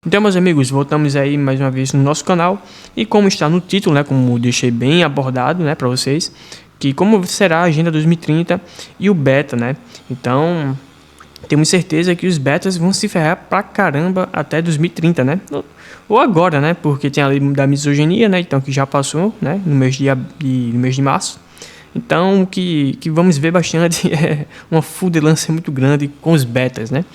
Então, meus amigos, voltamos aí mais uma vez no nosso canal. E como está no título, né, como deixei bem abordado, né, para vocês, que como será a Agenda 2030 e o beta, né? Então, temos certeza que os betas vão se ferrar pra caramba até 2030, né? Ou agora, né? Porque tem a lei da misoginia, né? Então, que já passou, né? No mês de março. Então, o que vamos ver bastante é uma fudelância muito grande com os betas, né?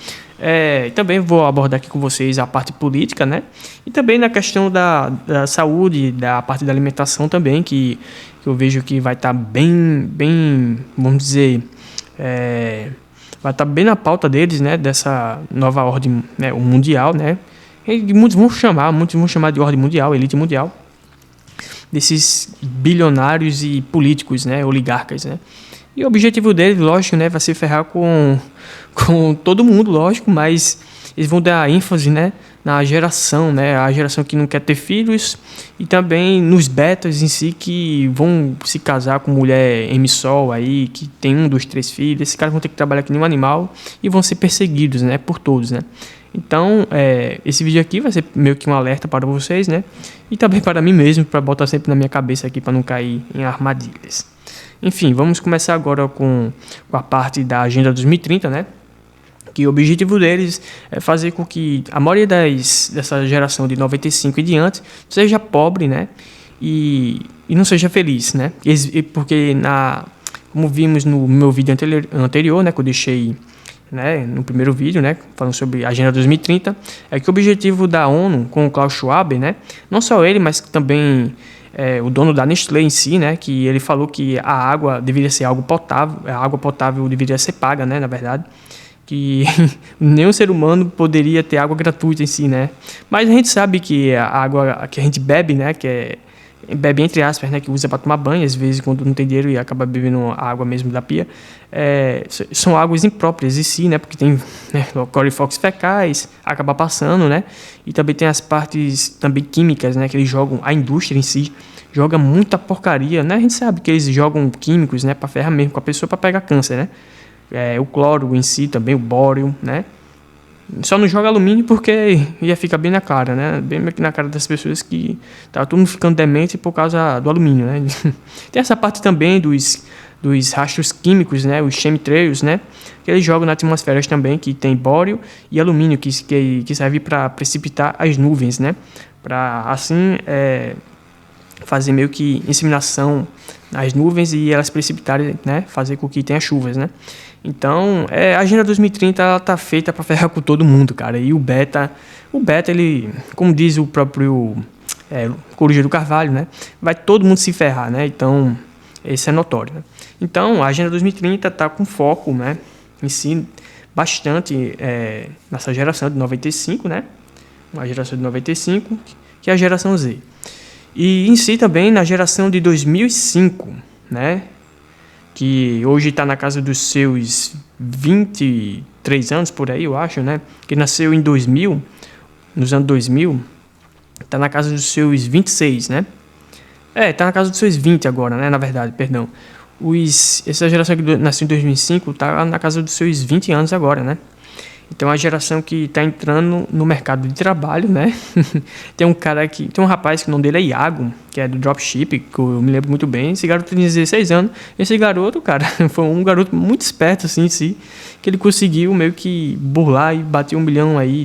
Também vou abordar aqui com vocês a parte política, né? E também na questão da saúde, da parte da alimentação também, que eu vejo que vai estar bem, vamos dizer, vai estar bem na pauta deles, né? Dessa nova ordem, né, o mundial, né? E muitos vão chamar de ordem mundial, elite mundial, desses bilionários e políticos, né, oligarcas, né? E o objetivo deles, lógico, né, vai se ferrar com todo mundo, lógico, mas eles vão dar ênfase, né, na geração, né, a geração que não quer ter filhos, e também nos betas em si que vão se casar com mulher emissol aí, que tem 1, 2, 3 filhos. Esses caras vão ter que trabalhar que nem um animal e vão ser perseguidos, né, por todos, né. Então, esse vídeo aqui vai ser meio que um alerta para vocês, né? E também para mim mesmo, para botar sempre na minha cabeça aqui, para não cair em armadilhas. Enfim, vamos começar agora com a parte da Agenda 2030, né? Que o objetivo deles é fazer com que a maioria dessa geração de 95 e diante seja pobre, né? E não seja feliz, né? Porque, como vimos no meu vídeo anterior, né? Que eu deixei, né, no primeiro vídeo, né, falando sobre a Agenda 2030, é que o objetivo da ONU com o Klaus Schwab, né, não só ele, mas também o dono da Nestlé em si, né, que ele falou que a água deveria ser algo potável, a água potável deveria ser paga, né, na verdade, que nenhum ser humano poderia ter água gratuita em si, né, mas a gente sabe que a água que a gente bebe, né, bebe entre aspas, né, que usa para tomar banho, às vezes quando não tem dinheiro e acaba bebendo a água mesmo da pia, são águas impróprias em si, né, porque tem, né, corifox fecais, acaba passando, né, e também tem as partes também químicas, né, que eles jogam, a indústria em si joga muita porcaria, né, a gente sabe que eles jogam químicos, né, para ferrar mesmo com a pessoa para pegar câncer, né, o cloro em si também, o bório, né. Só não joga alumínio porque ia ficar bem na cara, né? Bem na cara das pessoas que tá todo mundo ficando demente por causa do alumínio, né? Tem essa parte também dos rastros químicos, né? Os chemtrails, né? Que eles jogam na atmosfera também, que tem bório e alumínio, que serve para precipitar as nuvens, né? Para assim fazer meio que inseminação nas nuvens e elas precipitarem, né? Fazer com que tenha chuvas, né? Então, a Agenda 2030 ela tá feita para ferrar com todo mundo, cara. E o beta ele, como diz o próprio Coruja do Carvalho, né? Vai todo mundo se ferrar, né? Então, isso é notório, né? Então, a Agenda 2030 tá com foco, né? Em si, bastante nessa geração de 95, né? Uma geração de 95, que é a geração Z. E em si também na geração de 2005, né? Que hoje está na casa dos seus 23 anos, por aí, eu acho, né? Que nasceu em 2000, nos anos 2000, está na casa dos seus 26, né? Está na casa dos seus 20 agora, né? Na verdade, perdão. Essa geração que nasceu em 2005 está na casa dos seus 20 anos agora, né? Então, a geração que está entrando no mercado de trabalho, né? Tem um rapaz que o nome dele é Iago, que é do Dropship, que eu me lembro muito bem. Esse garoto tem 16 anos. Esse garoto, cara, foi um garoto muito esperto, assim, em si, que ele conseguiu meio que burlar e bater 1 milhão aí,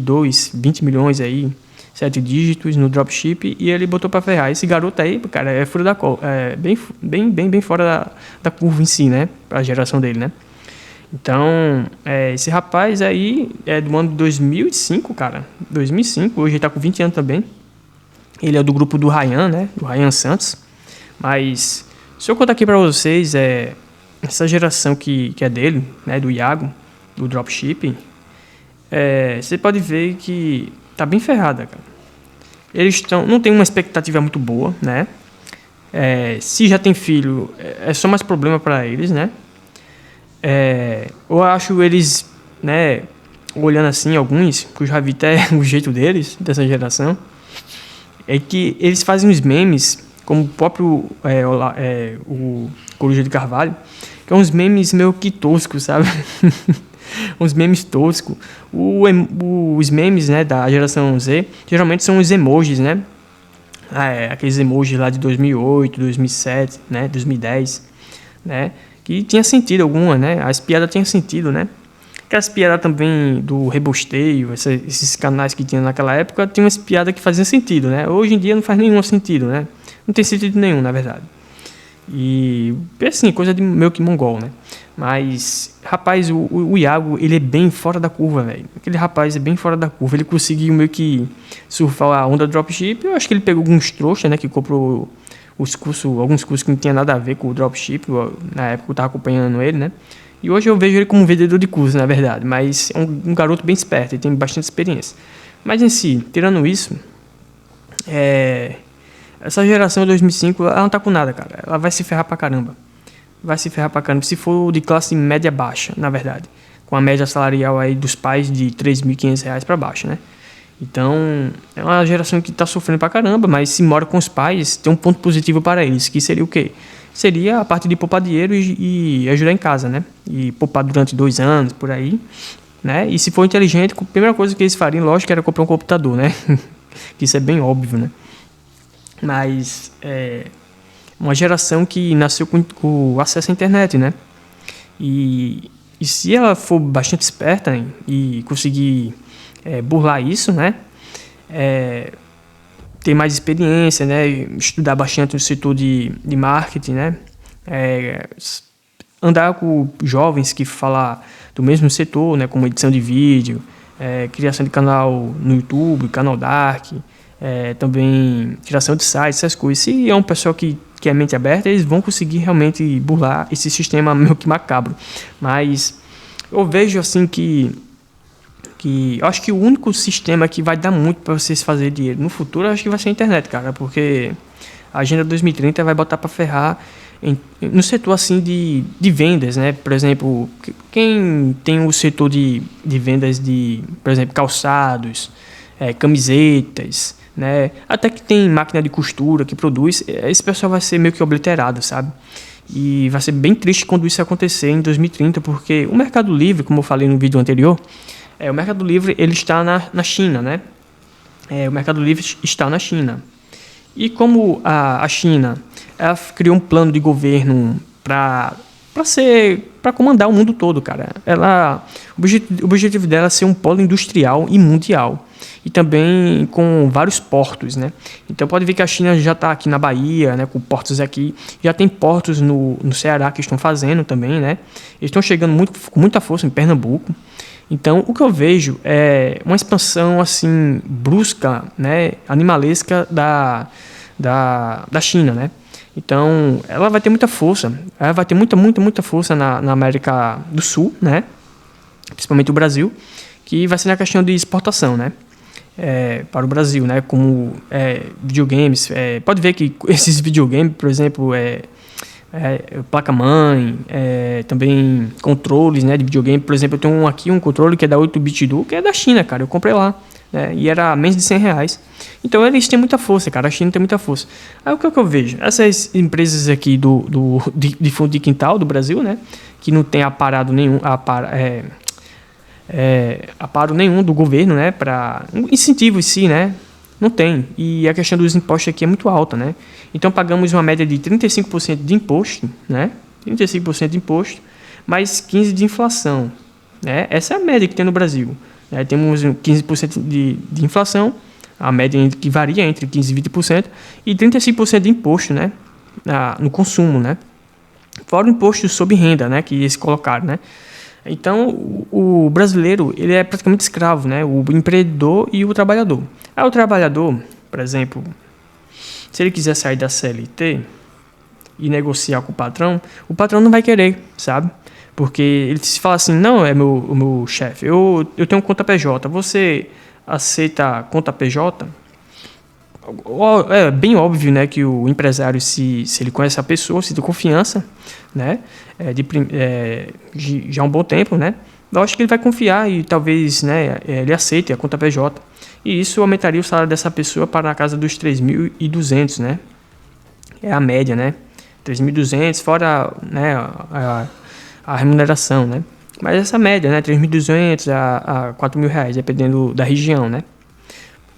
20 milhões aí, 7 dígitos no Dropship, e ele botou pra ferrar. Esse garoto aí, cara, é fora da curva, bem fora da curva em si, né? Pra geração dele, né? Então, esse rapaz aí é do ano de 2005, cara. 2005, hoje ele tá com 20 anos também. Ele é do grupo do Ryan, né? Do Ryan Santos. Mas, se eu contar aqui pra vocês, essa geração que é dele, né? Do Iago, do Dropship, você pode ver que tá bem ferrada, cara. Eles não tem uma expectativa muito boa, né? Se já tem filho, é só mais problema pra eles, né? Eu acho eles, né, olhando assim, alguns, que eu já vi até o jeito deles, dessa geração, é que eles fazem uns memes, como o próprio o Coruja de Carvalho, que é uns memes meio que toscos, sabe? uns memes toscos. Os memes, né, da geração Z, geralmente são os emojis, né? Aqueles emojis lá de 2008, 2007, né, 2010, né? Que tinha sentido alguma, né? As piadas tinham sentido, né? Aquelas piadas também do rebosteio, esses canais que tinha naquela época, tinha umas piadas que faziam sentido, né? Hoje em dia não faz nenhum sentido, né? Não tem sentido nenhum, na verdade. E, assim, coisa de meio que mongol, né? Mas, rapaz, o Iago, ele é bem fora da curva, velho. Aquele rapaz é bem fora da curva. Ele conseguiu meio que surfar a onda do dropship. Eu acho que ele pegou alguns trouxas, né? Que comprou alguns cursos que não tinha nada a ver com o dropship. Na época eu tava acompanhando ele, né? E hoje eu vejo ele como um vendedor de cursos, na verdade. Mas é um garoto bem esperto, ele tem bastante experiência. Mas em si, tirando isso, essa geração de 2005, ela não tá com nada, cara. Ela vai se ferrar pra caramba. Vai se ferrar pra caramba. Se for de classe média baixa, na verdade. Com a média salarial aí dos pais de R$3.500 pra baixo, né? Então, é uma geração que tá sofrendo pra caramba, mas se mora com os pais, tem um ponto positivo para eles, que seria o quê? Seria a parte de poupar dinheiro e ajudar em casa, né? E poupar durante 2 anos, por aí, né? E se for inteligente, a primeira coisa que eles fariam, lógico, era comprar um computador, né? Que isso é bem óbvio, né? Mas uma geração que nasceu com o acesso à internet, né? E se ela for bastante esperta, hein, e conseguir burlar isso, né? Ter mais experiência, né? Estudar bastante no setor de marketing, né? Andar com jovens que falam do mesmo setor, né? Como edição de vídeo, criação de canal no YouTube, canal Dark, também criação de sites, essas coisas. Se é um pessoal que é mente aberta, eles vão conseguir realmente burlar esse sistema meio que macabro. Mas eu vejo assim que eu acho que o único sistema que vai dar muito para vocês fazerem dinheiro no futuro, eu acho que vai ser a internet, cara, porque a Agenda 2030 vai botar para ferrar no setor assim de vendas, né? Por exemplo, quem tem o setor de vendas de, por exemplo, calçados, camisetas, né? Até que tem máquina de costura que produz, esse pessoal vai ser meio que obliterado, sabe? E vai ser bem triste quando isso acontecer em 2030, porque o Mercado Livre, como eu falei no vídeo anterior, o Mercado Livre ele está na China, né? O Mercado Livre está na China. E como a China ela criou um plano de governo para comandar o mundo todo, cara. O objetivo dela é ser um polo industrial e mundial. E também com vários portos, né? Então pode ver que a China já está aqui na Bahia, né? Com portos aqui. Já tem portos no Ceará que estão fazendo também, né? Eles estão chegando com muita força em Pernambuco. Então, o que eu vejo é uma expansão assim brusca, né, animalesca da China, né? Então, ela vai ter muita força, ela vai ter muita força na América do Sul, né? Principalmente o Brasil, que vai ser na questão de exportação, né? Para o Brasil, né? Como videogames, pode ver que esses videogames, por exemplo, placa-mãe, também controles, né, de videogame. Por exemplo, eu tenho aqui um controle que é da 8-bit do, que é da China, cara. Eu comprei lá, né, e era menos de R$100. Então eles têm muita força, cara. A China tem muita força. Aí o que eu vejo? Essas empresas aqui de fundo de quintal do Brasil, né, que não tem aparo nenhum do governo, né, para incentivo em si, né, não tem. E a questão dos impostos aqui é muito alta, né? Então pagamos uma média de 35% de imposto, né? 35% de imposto, mais 15% de inflação, né? Essa é a média que tem no Brasil, né? Temos 15% de inflação, a média que varia entre 15% e 20%, e 35% de imposto, né? No consumo, né? Fora o imposto sobre renda, né? Que eles colocaram, né? Então, o brasileiro, ele é praticamente escravo, né? O empreendedor e o trabalhador. Aí o trabalhador, por exemplo, se ele quiser sair da CLT e negociar com o patrão não vai querer, sabe? Porque ele se fala assim, não, o meu chefe, eu tenho conta PJ, você aceita conta PJ? É bem óbvio, né, que o empresário, se ele conhece a pessoa, se tem confiança, né, já há um bom tempo, né, eu acho que ele vai confiar e talvez, né, ele aceite a conta PJ. E isso aumentaria o salário dessa pessoa para a casa dos 3.200, né, é a média, né, 3.200 fora, né, a remuneração, né. Mas essa média, né? 3.200 a 4.000 reais, dependendo da região, né?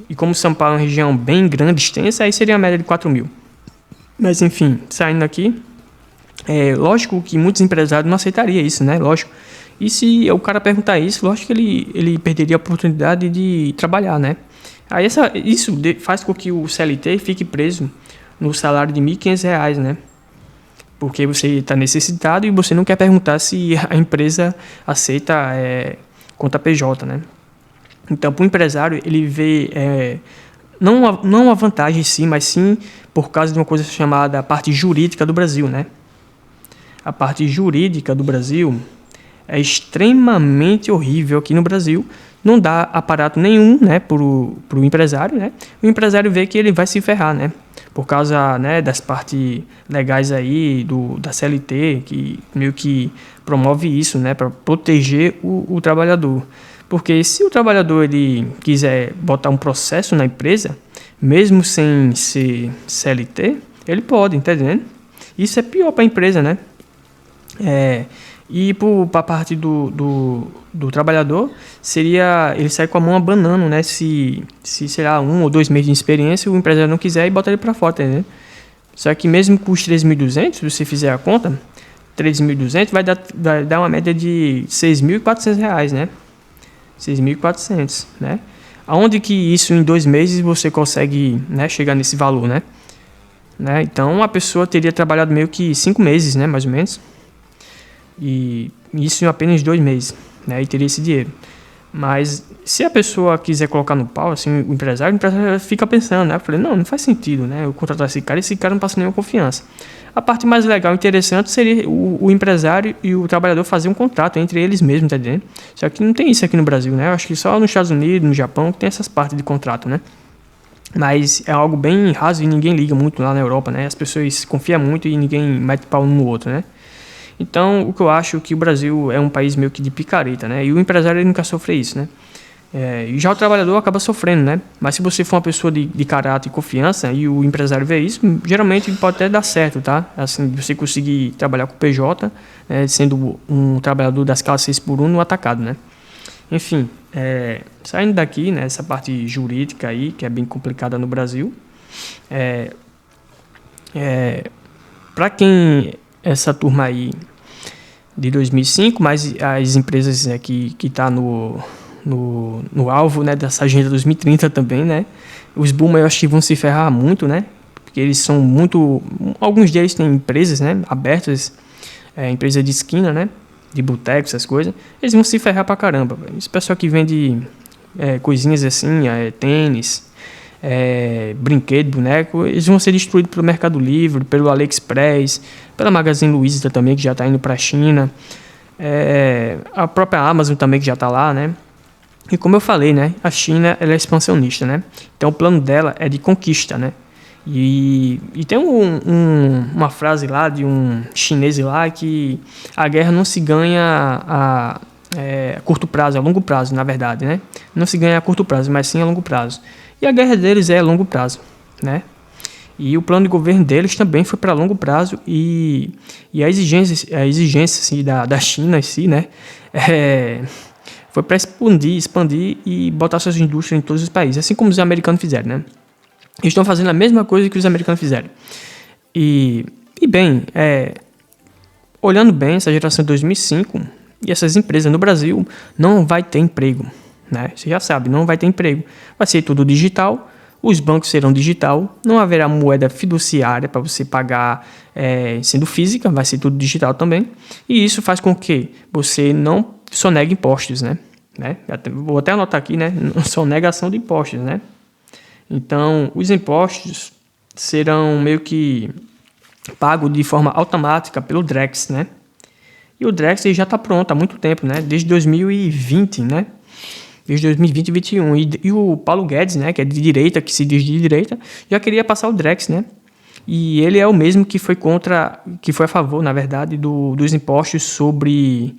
E como São Paulo é uma região bem grande, extensa, aí seria a média de 4.000. Mas enfim, saindo aqui, lógico que muitos empresários não aceitariam isso, né? Lógico. E se o cara perguntar isso, lógico que ele perderia a oportunidade de trabalhar, né? Aí isso faz com que o CLT fique preso no salário de R$ 1.500, né? Porque você está necessitado e você não quer perguntar se a empresa aceita conta PJ, né? Então, para o empresário, ele vê não a vantagem em si, mas sim por causa de uma coisa chamada parte jurídica do Brasil, né? A parte jurídica do Brasil é extremamente horrível aqui no Brasil. Não dá aparato nenhum, né, pro empresário, né? O empresário vê que ele vai se ferrar, né? Por causa, né, das partes legais aí da CLT, que meio que promove isso, né, para proteger o trabalhador. Porque se o trabalhador ele quiser botar um processo na empresa, mesmo sem ser CLT, ele pode, entendendo? Isso é pior para a empresa, né? E para a parte do trabalhador, seria ele sair com a mão abanando, né? Se sei lá, 1 ou 2 meses de experiência, o empresário não quiser e bota ele para fora, né? Só que mesmo com os 3.200, se você fizer a conta, 3.200 vai dar uma média de R$ 6.400, né? 6.400, né? Aonde que isso em 2 meses você consegue, né, chegar nesse valor, né? Então a pessoa teria trabalhado meio que 5 meses, né, mais ou menos. E isso em apenas 2 meses, né? E teria esse dinheiro. Mas se a pessoa quiser colocar no pau, assim, o empresário fica pensando, né? Eu falei, não faz sentido, né? Eu contratar esse cara não passa nenhuma confiança. A parte mais legal e interessante seria o empresário e o trabalhador fazer um contrato entre eles mesmos, tá entendendo? Só que não tem isso aqui no Brasil, né? Eu acho que só nos Estados Unidos, no Japão, que tem essas partes de contrato, né? Mas é algo bem raso e ninguém liga muito lá na Europa, né? As pessoas confiam muito e ninguém mete pau um no outro, né? Então, o que eu acho é que o Brasil é um país meio que de picareta, né? E o empresário ele nunca sofre isso, né? E já o trabalhador acaba sofrendo, né? Mas se você for uma pessoa de caráter e confiança e o empresário vê isso, geralmente pode até dar certo, tá? Assim, você conseguir trabalhar com o PJ, né? Sendo um trabalhador da escala 6x1 no atacado, né? Enfim, saindo daqui, né? Essa parte jurídica aí, que é bem complicada no Brasil. Para quem... essa turma aí de 2005, mas as empresas que tá no alvo, né, dessa agenda 2030 também, né? Os boomers eu acho que vão se ferrar muito, né? Porque eles são muito... Alguns deles têm empresas, né, abertas, empresa de esquina, né? De boteco, essas coisas. Eles vão se ferrar pra caramba. Esse pessoal que vende coisinhas assim, tênis, brinquedo, boneco, eles vão ser destruídos pelo Mercado Livre, pelo AliExpress, pela Magazine Luiza também, que já está indo para a China, a própria Amazon também, que já está lá, né? E como eu falei, né, a China ela é expansionista, né? Então o plano dela é de conquista, né? E tem uma frase lá de um chinês lá que a guerra não se ganha a curto prazo, a longo prazo, na verdade, né? Não se ganha a curto prazo, mas sim a longo prazo. E a guerra deles é a longo prazo, né? E o plano de governo deles também foi para longo prazo e a exigência assim, da China em si, né? Foi para expandir e botar suas indústrias em todos os países, assim como os americanos fizeram, né? Eles estão fazendo a mesma coisa que os americanos fizeram. E bem, olhando bem, essa geração de 2005 e essas empresas no Brasil não vai ter emprego, né? Você já sabe, não vai ter emprego. Vai ser tudo digital, os bancos serão digital, não haverá moeda fiduciária para você pagar sendo física, vai ser tudo digital também. E isso faz com que você não sonegue impostos, né? Vou até anotar aqui, né? Sonegação de impostos, né? Então, os impostos serão meio que pagos de forma automática pelo Drex, né? E o Drex já está pronto há muito tempo, né? Desde 2020, né? Desde 2020 e 2021. E o Paulo Guedes, né? Que é de direita, que se diz de direita, já queria passar o Drex, né? E ele é o mesmo que foi a favor, na verdade, dos impostos sobre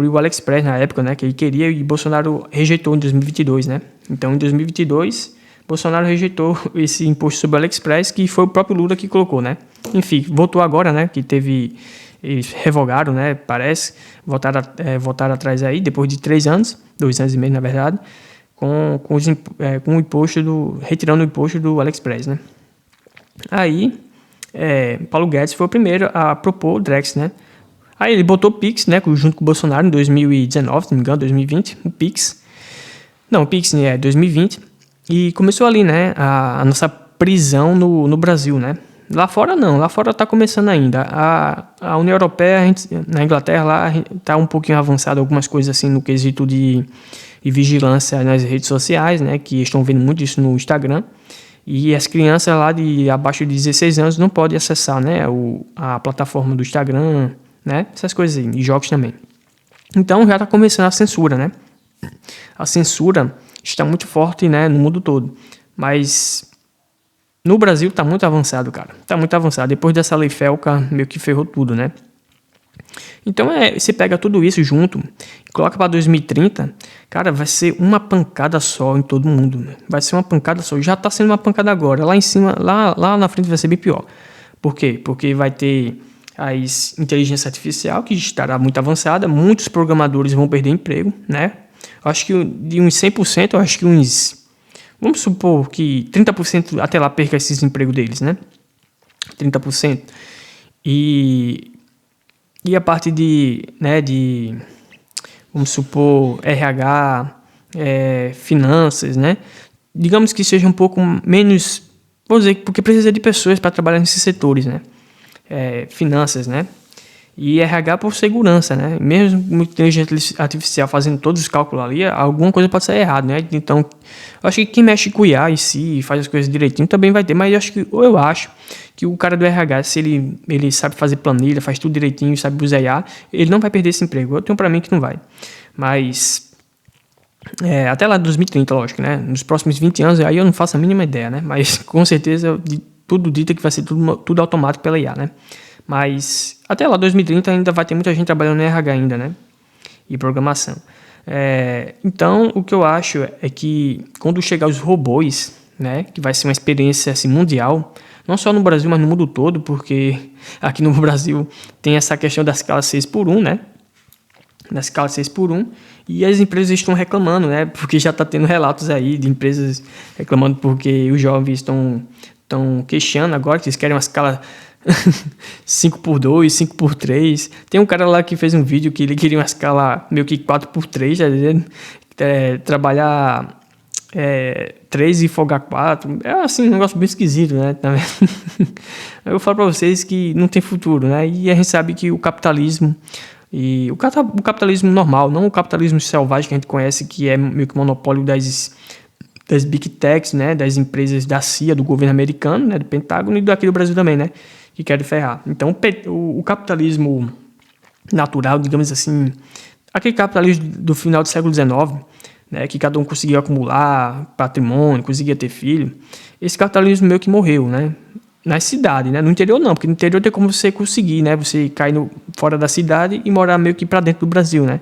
o AliExpress na época, né? Que ele queria e Bolsonaro rejeitou em 2022, né? Então, em 2022... Bolsonaro rejeitou esse imposto sobre o AliExpress, que foi o próprio Lula que colocou, né? Enfim, voltou agora, né? Que teve eles revogaram, né? Parece, voltaram atrás aí, depois de 3 anos, 2 anos e meio, na verdade, com o imposto retirando o imposto do AliExpress, né? Aí, Paulo Guedes foi o primeiro a propor o Drex, né? Aí ele botou o Pix, né, junto com o Bolsonaro em 2019, se não me engano, 2020, o Pix. Não, o Pix é 2020. E começou ali, né, a nossa prisão no Brasil, né? Lá fora não, lá fora tá começando ainda. A União Europeia, na Inglaterra, lá tá um pouquinho avançado algumas coisas assim no quesito de vigilância nas redes sociais, né, que estão vendo muito isso no Instagram. E as crianças lá de abaixo de 16 anos não podem acessar, né, a plataforma do Instagram, né, essas coisas aí, e jogos também. Então já está começando a censura, né? A censura está muito forte, né, no mundo todo. Mas no Brasil está muito avançado, cara. Está muito avançado. Depois dessa lei Felca, meio que ferrou tudo, né? Então você pega tudo isso junto e coloca para 2030, cara, vai ser uma pancada só em todo mundo, né? Vai ser uma pancada só. Já está sendo uma pancada agora. Lá em cima, lá na frente vai ser bem pior. Por quê? Porque vai ter a inteligência artificial, que estará muito avançada, muitos programadores vão perder emprego, né? Acho que de uns 100%, eu acho que vamos supor que 30% até lá perca esses empregos deles, né? 30%. E a parte vamos supor, RH, finanças, né? Digamos que seja um pouco menos, vou dizer, porque precisa de pessoas para trabalhar nesses setores, né? Finanças, né? E RH por segurança, né? Mesmo com inteligência artificial fazendo todos os cálculos ali, alguma coisa pode sair errado, né? Então, eu acho que quem mexe com o IA em si, faz as coisas direitinho, também vai ter. Mas eu acho que o cara do RH, se ele sabe fazer planilha, faz tudo direitinho, sabe usar IA, ele não vai perder esse emprego. Eu tenho pra mim que não vai. Mas até lá 2030, lógico, né? Nos próximos 20 anos, aí eu não faço a mínima ideia, né? Mas com certeza, tudo dito que vai ser tudo automático pela IA, né? Mas até lá 2030 ainda vai ter muita gente trabalhando no RH ainda, né? E programação. Então, o que eu acho é que quando chegar os robôs, né? Que vai ser uma experiência assim, mundial, não só no Brasil, mas no mundo todo, porque aqui no Brasil tem essa questão da escala 6x1, né? Na escala 6x1, e as empresas estão reclamando, né? Porque já está tendo relatos aí de empresas reclamando porque os jovens estão queixando agora que eles querem uma escala 5x2, 5x3. Tem um cara lá que fez um vídeo que ele queria uma escala meio que 4x3, tá dizendo? Trabalhar 3 e folgar 4. É assim, um negócio bem esquisito, né? Eu falo para vocês que não tem futuro, né? E a gente sabe que o capitalismo, e o capitalismo normal, não o capitalismo selvagem que a gente conhece, que é meio que monopólio das big techs, né? Das empresas da CIA, do governo americano, né? Do Pentágono e daqui do Brasil também, né? Que querem ferrar. Então, o capitalismo natural, digamos assim, aquele capitalismo do final do século XIX, né, que cada um conseguia acumular patrimônio, conseguia ter filho, esse capitalismo meio que morreu, né? Na cidade, né? No interior não, porque no interior tem como você conseguir, né? Você cair fora da cidade e morar meio que para dentro do Brasil, né?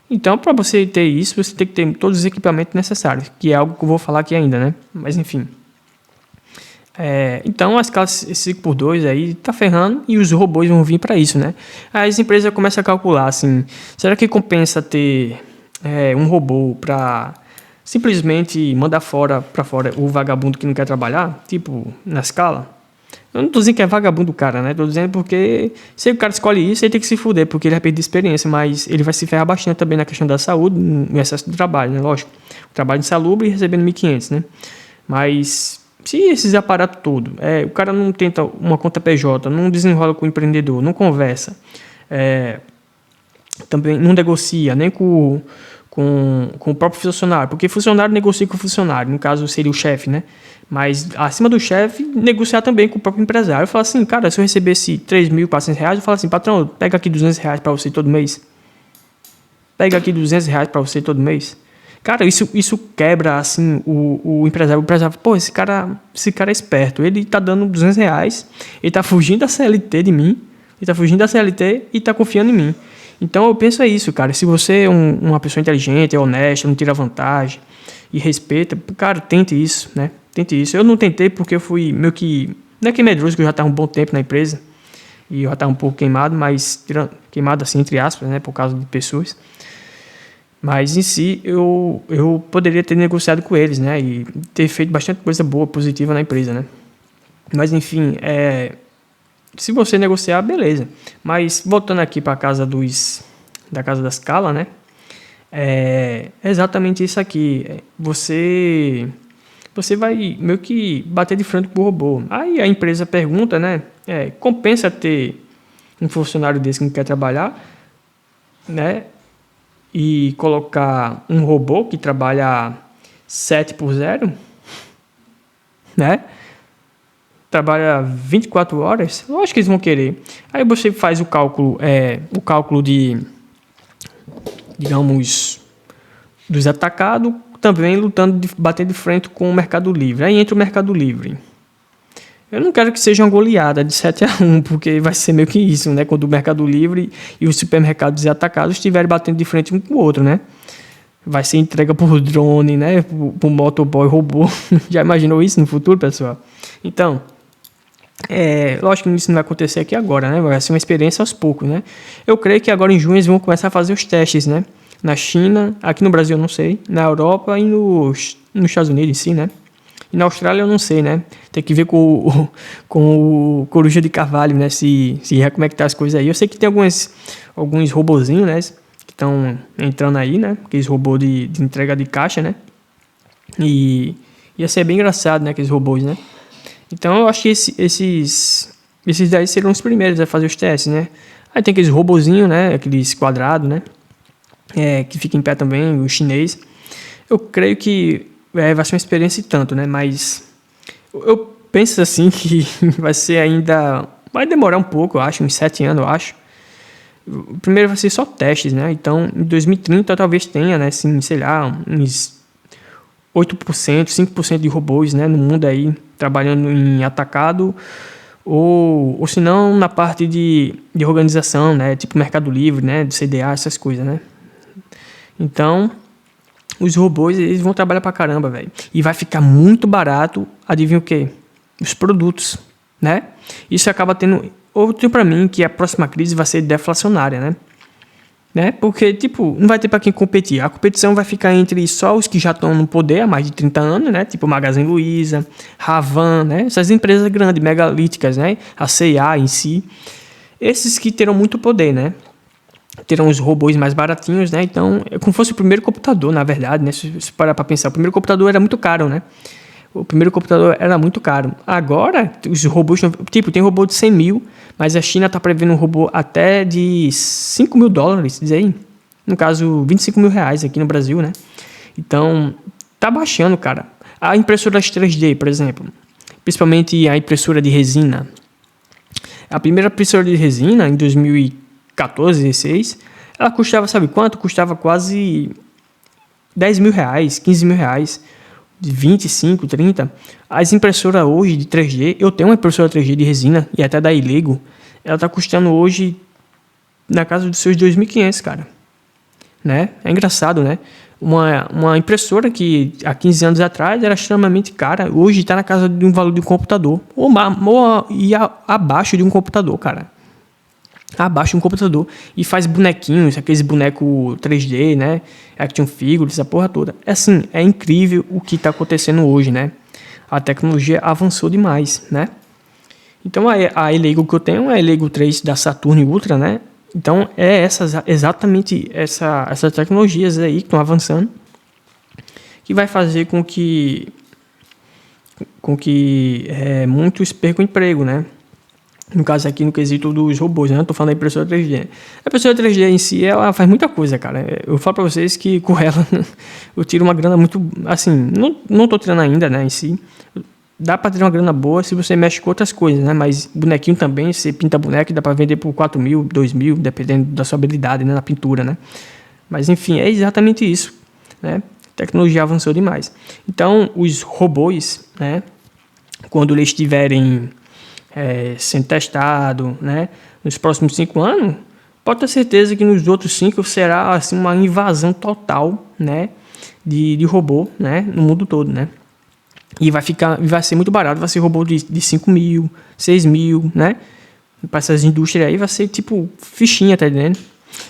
Então, para você ter isso, você tem que ter todos os equipamentos necessários, que é algo que eu vou falar aqui ainda, né? Mas, enfim. Então, a escala 5x2 aí tá ferrando e os robôs vão vir para isso, né? Aí as empresas começam a calcular, assim, será que compensa ter um robô para simplesmente mandar para fora o vagabundo que não quer trabalhar, tipo, na escala? Eu não tô dizendo que é vagabundo o cara, né? Tô dizendo porque se o cara escolhe isso, ele tem que se fuder, porque ele vai perder experiência, mas ele vai se ferrar bastante também na questão da saúde, no excesso de trabalho, né? Lógico, o trabalho insalubre e recebendo 1.500, né? Mas se esses aparatos todos, o cara não tenta uma conta PJ, não desenrola com o empreendedor, não conversa, também não negocia nem com o próprio funcionário, porque funcionário negocia com o funcionário, no caso seria o chefe, né? Mas acima do chefe, negociar também com o próprio empresário. Eu falo assim, cara, se eu recebesse R$3.400, eu falo assim, patrão, pega aqui R$200 para você todo mês. Pega aqui R$200 para você todo mês. Cara, isso quebra, assim, o empresário. O empresário, pô, esse cara é esperto. Ele tá dando R$200, ele tá fugindo da CLT de mim, ele tá fugindo da CLT e tá confiando em mim. Então, eu penso isso, cara. Se você é uma pessoa inteligente, é honesta, não tira vantagem e respeita, cara, tente isso, né? Tente isso. Eu não tentei porque eu fui meio que... Não é que medroso, que eu já estava um bom tempo na empresa. E eu já estava um pouco queimado, mas queimado assim, entre aspas, né, por causa de pessoas. Mas em si, eu poderia ter negociado com eles, né, e ter feito bastante coisa boa, positiva na empresa, né. Mas enfim, se você negociar, beleza. Mas voltando aqui para a casa da casa da Scala, né, é exatamente isso aqui. Você vai meio que bater de frente com o robô. Aí a empresa pergunta, né? Compensa ter um funcionário desse que não quer trabalhar, né? E colocar um robô que trabalha 7 por 0, né? Trabalha 24 horas. Eu acho que eles vão querer. Aí você faz o cálculo de, digamos, dos atacados, também lutando de bater de frente com o Mercado Livre. Aí entra o Mercado Livre. Eu não quero que seja uma goleada de 7-1, porque vai ser meio que isso, né? Quando o Mercado Livre e os supermercados atacados estiverem batendo de frente um com o outro, né? Vai ser entrega por drone, né? Por motoboy robô. Já imaginou isso no futuro, pessoal? Então, lógico que isso não vai acontecer aqui agora, né? Vai ser uma experiência aos poucos, né? Eu creio que agora em junho eles vão começar a fazer os testes, né? Na China, aqui no Brasil eu não sei, na Europa e nos Estados Unidos em si, né? E na Austrália eu não sei, né? Tem que ver com o Coruja de Carvalho, né? Se como é que tá as coisas aí. Eu sei que tem alguns robozinhos, né? Que estão entrando aí, né? Aqueles robôs de entrega de caixa, né? E ia ser bem engraçado, né? Aqueles robôs, né? Então eu acho que esses daí serão os primeiros a fazer os testes, né? Aí tem aqueles robozinhos, né? Aqueles quadrados, né? Que fica em pé também, o chinês. Eu creio que vai ser uma experiência e tanto, né? Mas eu penso assim que vai ser ainda... Vai demorar um pouco, eu acho, uns 7 anos, eu acho. Primeiro vai ser só testes, né? Então, em 2030 talvez tenha, né? Assim, sei lá, uns 8%, 5% de robôs, né? No mundo aí, trabalhando em atacado. Ou se não, na parte de organização, né? Tipo Mercado Livre, né? Do CDA, essas coisas, né? Então, os robôs, eles vão trabalhar pra caramba, velho. E vai ficar muito barato, adivinha o quê? Os produtos, né? Isso acaba tendo outro pra mim, que a próxima crise vai ser deflacionária, né? Porque, tipo, não vai ter pra quem competir. A competição vai ficar entre só os que já estão no poder há mais de 30 anos, né? Tipo Magazine Luiza, Ravan, né? Essas empresas grandes, megalíticas, né? A C&A em si. Esses que terão muito poder, né? Terão os robôs mais baratinhos, né? Então, é como se fosse o primeiro computador, na verdade, né? Se parar para pensar, o primeiro computador era muito caro, né? O primeiro computador era muito caro. Agora, os robôs... Tipo, tem robô de 100 mil, mas a China está prevendo um robô até de 5 mil dólares, diz aí. No caso, 25 mil reais aqui no Brasil, né? Então, tá baixando, cara. A impressora 3D, por exemplo. Principalmente a impressora de resina. A primeira impressora de resina, em 2014, 16, ela custava, sabe quanto? Custava quase 10 mil reais, 15 mil reais, de 25, 30. As impressoras hoje de 3D, eu tenho uma impressora 3D de resina, e até da Ilego, ela está custando hoje na casa dos seus 2.500, cara. Né? É engraçado, né? Uma impressora que há 15 anos atrás era extremamente cara, hoje está na casa de um valor de um computador, ou abaixo de um computador, cara. Abaixo de um computador e faz bonequinhos, aqueles bonecos 3D, né? Action figures, essa porra toda. Assim, é incrível o que está acontecendo hoje, né? A tecnologia avançou demais, né? Então a Elego que eu tenho é a Elego 3 da Saturn Ultra, né? Então é exatamente essas tecnologias aí que estão avançando, que vai fazer com que muitos percam emprego, né? No caso aqui, no quesito dos robôs, né? Eu tô falando da impressora 3D. A impressora 3D em si, ela faz muita coisa, cara. Eu falo pra vocês que com ela eu tiro uma grana muito... Assim, não tô tirando ainda, né, em si. Dá pra ter uma grana boa se você mexe com outras coisas, né? Mas bonequinho também, você pinta boneco e dá pra vender por 4 mil, 2 mil, dependendo da sua habilidade, né, na pintura, né? Mas, enfim, é exatamente isso, né? A tecnologia avançou demais. Então, os robôs, né? Quando eles estiverem... sendo testado, né? Nos próximos 5 anos, pode ter certeza que nos outros 5 será assim, uma invasão total, né? De robô, né? No mundo todo, né? E vai ser muito barato, vai ser robô de 5 mil, 6 mil, né? para essas indústrias aí vai ser tipo fichinha, tá entendendo?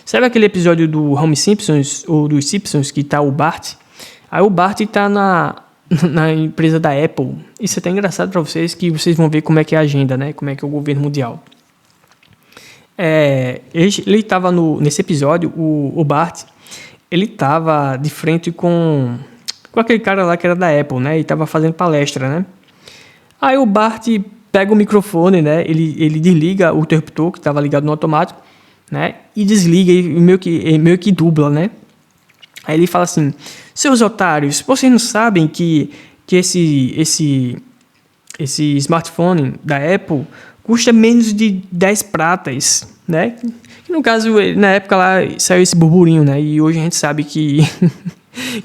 Sabe aquele episódio do Home Simpsons, ou dos Simpsons, que tá o Bart? Aí o Bart tá na empresa da Apple. Isso é até engraçado para vocês, que vocês vão ver como é que é a agenda, né? Como é que é o governo mundial. Ele tava nesse episódio, o Bart, ele tava de frente com aquele cara lá que era da Apple, né? E tava fazendo palestra, né? Aí o Bart pega o microfone, né? Ele desliga o interruptor que estava ligado no automático, né? E desliga e meio que dubla, né? Aí ele fala assim: seus otários, vocês não sabem que esse smartphone da Apple custa menos de 10 pratas, né? Que no caso, na época lá saiu esse burburinho, né? E hoje a gente sabe que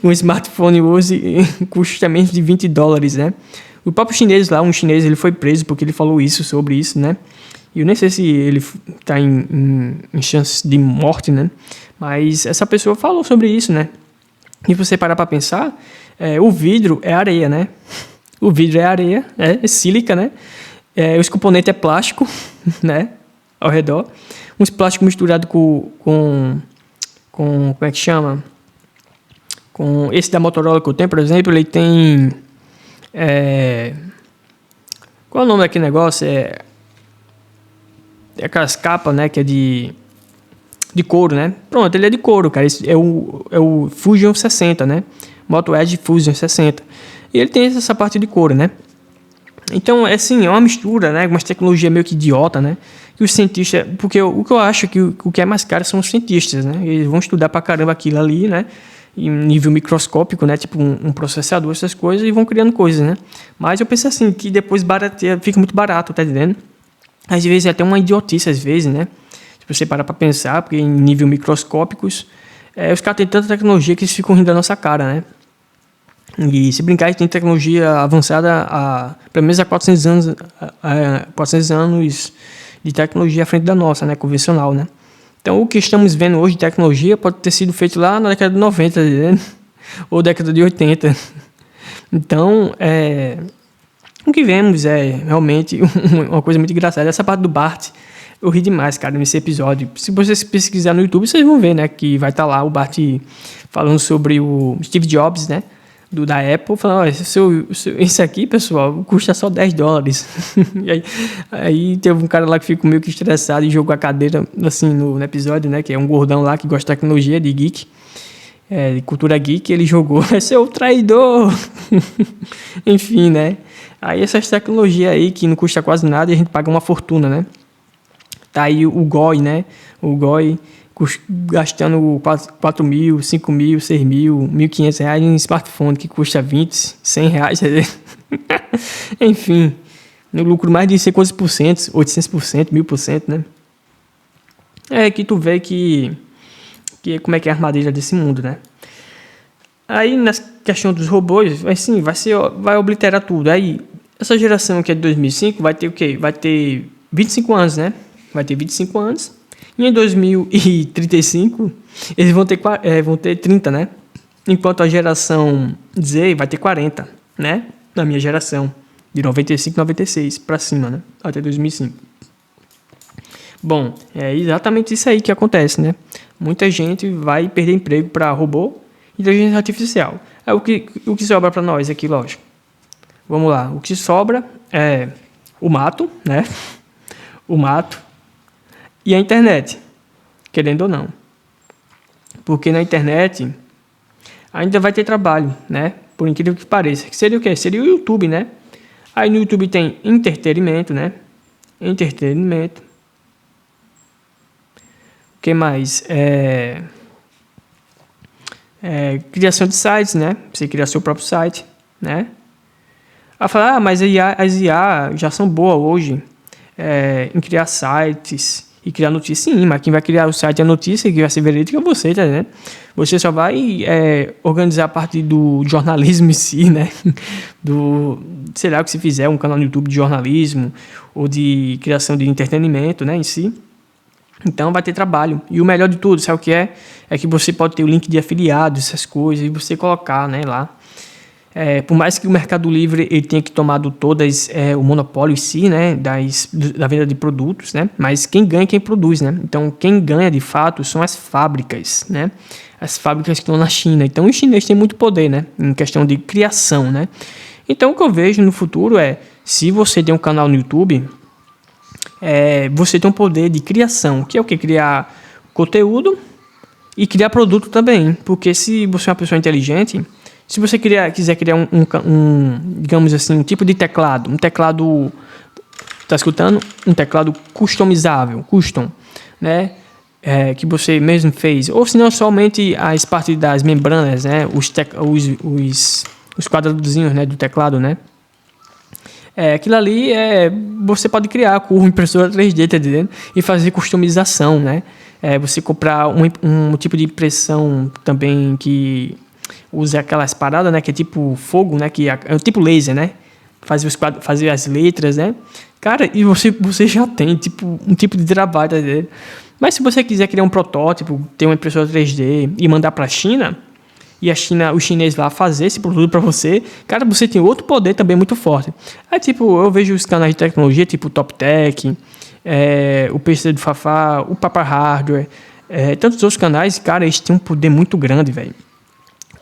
um smartphone hoje custa menos de $20, né? O próprio chinês lá, um chinês, ele foi preso porque ele falou sobre isso, né? E eu nem sei se ele está em chance de morte, né? Mas essa pessoa falou sobre isso, né? E você parar para pensar, o vidro é areia, né? O vidro é areia, é sílica, né? Os componentes é plástico, né? Ao redor. Uns plásticos misturados com como é que chama? Com esse da Motorola que eu tenho, por exemplo, ele tem... qual é o nome daquele negócio? É aquelas capas, né? Que é de couro, né? Pronto, ele é de couro, cara. Esse é o Fusion 60, né? Moto Edge Fusion 60. E ele tem essa parte de couro, né? Então, assim, é uma mistura, né? Uma tecnologia meio que idiota, né? Que os cientistas... Porque o que eu acho que o que é mais caro são os cientistas, né? Eles vão estudar pra caramba aquilo ali, né? Em nível microscópico, né? Tipo um processador, essas coisas, e vão criando coisas, né? Mas eu penso assim, que depois barateia, fica muito barato, tá entendendo? Às vezes é até uma idiotice, às vezes, né? Se você parar pra pensar, porque em nível microscópicos, os caras têm tanta tecnologia que eles ficam rindo da nossa cara, né? E se brincar, eles têm tecnologia avançada pelo menos há 400 anos, 400 anos de tecnologia à frente da nossa, né? Convencional, né? Então, o que estamos vendo hoje de tecnologia pode ter sido feito lá na década de 90, né? Ou década de 80. Então, o que vemos é realmente uma coisa muito engraçada. Essa parte do Bart, eu ri demais, cara, nesse episódio. Se vocês pesquisarem no YouTube, vocês vão ver, né? Que vai estar lá o Bart falando sobre o Steve Jobs, né? Da Apple, falando: esse aqui, pessoal, custa só $10. E aí teve um cara lá que ficou meio que estressado e jogou a cadeira, assim, no episódio, né? Que é um gordão lá que gosta de tecnologia, de geek, de cultura geek. Ele jogou: é seu traidor! Enfim, né? Aí essas tecnologias aí que não custa quase nada e a gente paga uma fortuna, né? Tá aí o GOI, né? O GOI gastando 4 mil, 5 mil, 6 mil, 1.500 reais em smartphone que custa 20, 100 reais. Enfim, no lucro mais de 100 por cento, 800%, 1.000%, né? É que tu vê que como é que é a armadilha desse mundo, né? Aí, na questão dos robôs, vai obliterar tudo. Aí, essa geração que é de 2005 vai ter o quê? Vai ter 25 anos, né? Vai ter 25 anos. E em 2035, eles vão ter 30, né? Enquanto a geração Z vai ter 40, né? Na minha geração, de 95, 96 para cima, né? Até 2005. Bom, é exatamente isso aí que acontece, né? Muita gente vai perder emprego para robô e inteligência artificial. O que sobra para nós aqui, lógico. Vamos lá. O que sobra é o mato, né? O mato. E a internet, querendo ou não. Porque na internet ainda vai ter trabalho, né? Por incrível que pareça. Que seria o quê? Seria o YouTube, né? Aí no YouTube tem entretenimento, né? Entretenimento. O que mais? Criação de sites, né? Você criar seu próprio site, né? Aí falar: mas as IA já são boas hoje em criar sites e criar notícia. Sim, mas quem vai criar o site e a notícia que vai ser verídica é você, tá vendo? Você só vai organizar a parte do jornalismo em si, né? Sei lá, o que se fizer, um canal no YouTube de jornalismo ou de criação de entretenimento, né, em si. Então vai ter trabalho. E o melhor de tudo, sabe o que é? É que você pode ter o link de afiliados, essas coisas, e você colocar, né, lá. Por mais que o Mercado Livre ele tenha que tomado todas o monopólio em si, né, da venda de produtos, né, mas quem ganha é quem produz, né? Então quem ganha de fato são as fábricas, né? As fábricas que estão na China. Então os chineses têm muito poder, né, em questão de criação, né? Então o que eu vejo no futuro se você tem um canal no YouTube, você tem um poder de criação, que é o que? Criar conteúdo e criar produto também. Porque se você é uma pessoa inteligente, se você quiser criar digamos assim, um tipo de teclado, tá escutando? Um teclado customizável, custom, né? Que você mesmo fez, ou se não somente as partes das membranas, né? Os quadradozinhos, né, do teclado, né? Aquilo ali você pode criar com impressora 3D, tá entendendo? E fazer customização, né? Você comprar um tipo de impressão também que usa aquelas paradas, né? Que é tipo fogo, né? Que é tipo laser, né? Fazer as letras, né? Cara, e você já tem um tipo de trabalho, tá entendendo? Mas se você quiser criar um protótipo, ter uma impressora 3D e mandar para a China, e os chineses lá fazer esse produto para você, cara, você tem outro poder também muito forte. Eu vejo os canais de tecnologia, tipo o Top Tech, o PC do Fafá, o Papa Hardware, tantos outros canais, cara, eles têm um poder muito grande, velho.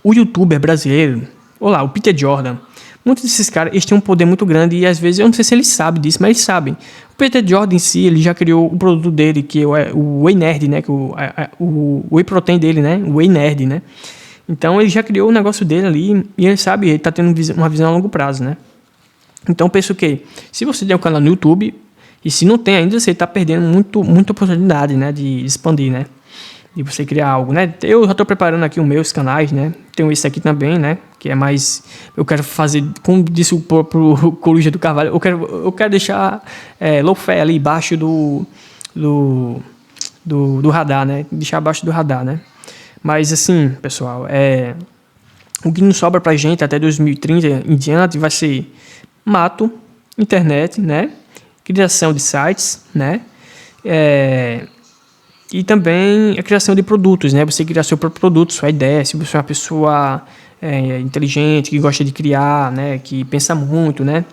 O youtuber brasileiro, o Peter Jordan, muitos desses caras, eles têm um poder muito grande e às vezes, eu não sei se eles sabem disso, mas eles sabem. O Peter Jordan em si, ele já criou o produto dele, que é o Whey Nerd, né, o Whey Protein dele, né, o Whey Nerd, né. Então ele já criou o negócio dele ali e ele sabe, ele está tendo uma visão a longo prazo, né. Então eu penso que, se você tem um canal no YouTube, e se não tem ainda, você está perdendo muita oportunidade, né, de expandir, né, de você criar algo, né. Eu já estou preparando aqui os meus canais, né, tenho esse aqui também, né, que é mais, eu quero fazer, como disse o próprio Coruja do Carvalho, eu quero deixar low-fi ali embaixo do radar, né, deixar abaixo do radar, né. Mas assim, pessoal, o que não sobra pra gente até 2030 em diante vai ser mato, internet, né? Criação de sites, né? E também a criação de produtos, né? Você criar seu próprio produto, sua ideia. Se você é uma pessoa inteligente, que gosta de criar, né? Que pensa muito, né?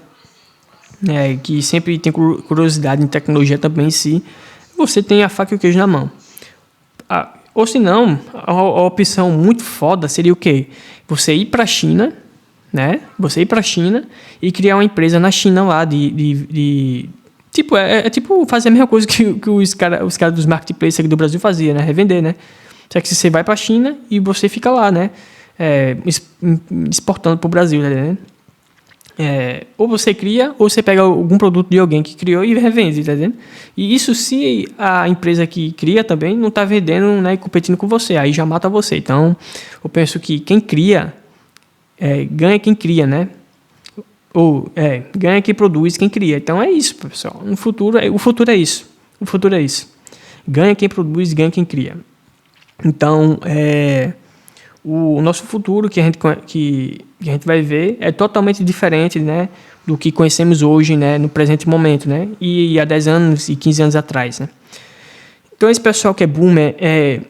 Que sempre tem curiosidade em tecnologia também em si, você tem a faca e o queijo na mão. Ou se não, a opção muito foda seria o quê? Você ir para a China, né? Você ir para a China e criar uma empresa na China lá tipo fazer a mesma coisa que os caras dos marketplaces aqui do Brasil faziam, né? Revender, né? Só que você vai para a China e você fica lá, né? Exportando para o Brasil, né? Ou você cria, ou você pega algum produto de alguém que criou e revende, tá entendendo? E isso se a empresa que cria também não está vendendo, né, e competindo com você, aí já mata você. Então, eu penso que quem cria, ganha quem cria, né? Ganha quem produz, quem cria. Então é isso, pessoal. O futuro é isso. O futuro é isso. Ganha quem produz, ganha quem cria. Então, o nosso futuro que a gente vai ver é totalmente diferente, né, do que conhecemos hoje, né, no presente momento, né, e há 10 anos e 15 anos atrás, né. Então esse pessoal que é boomer,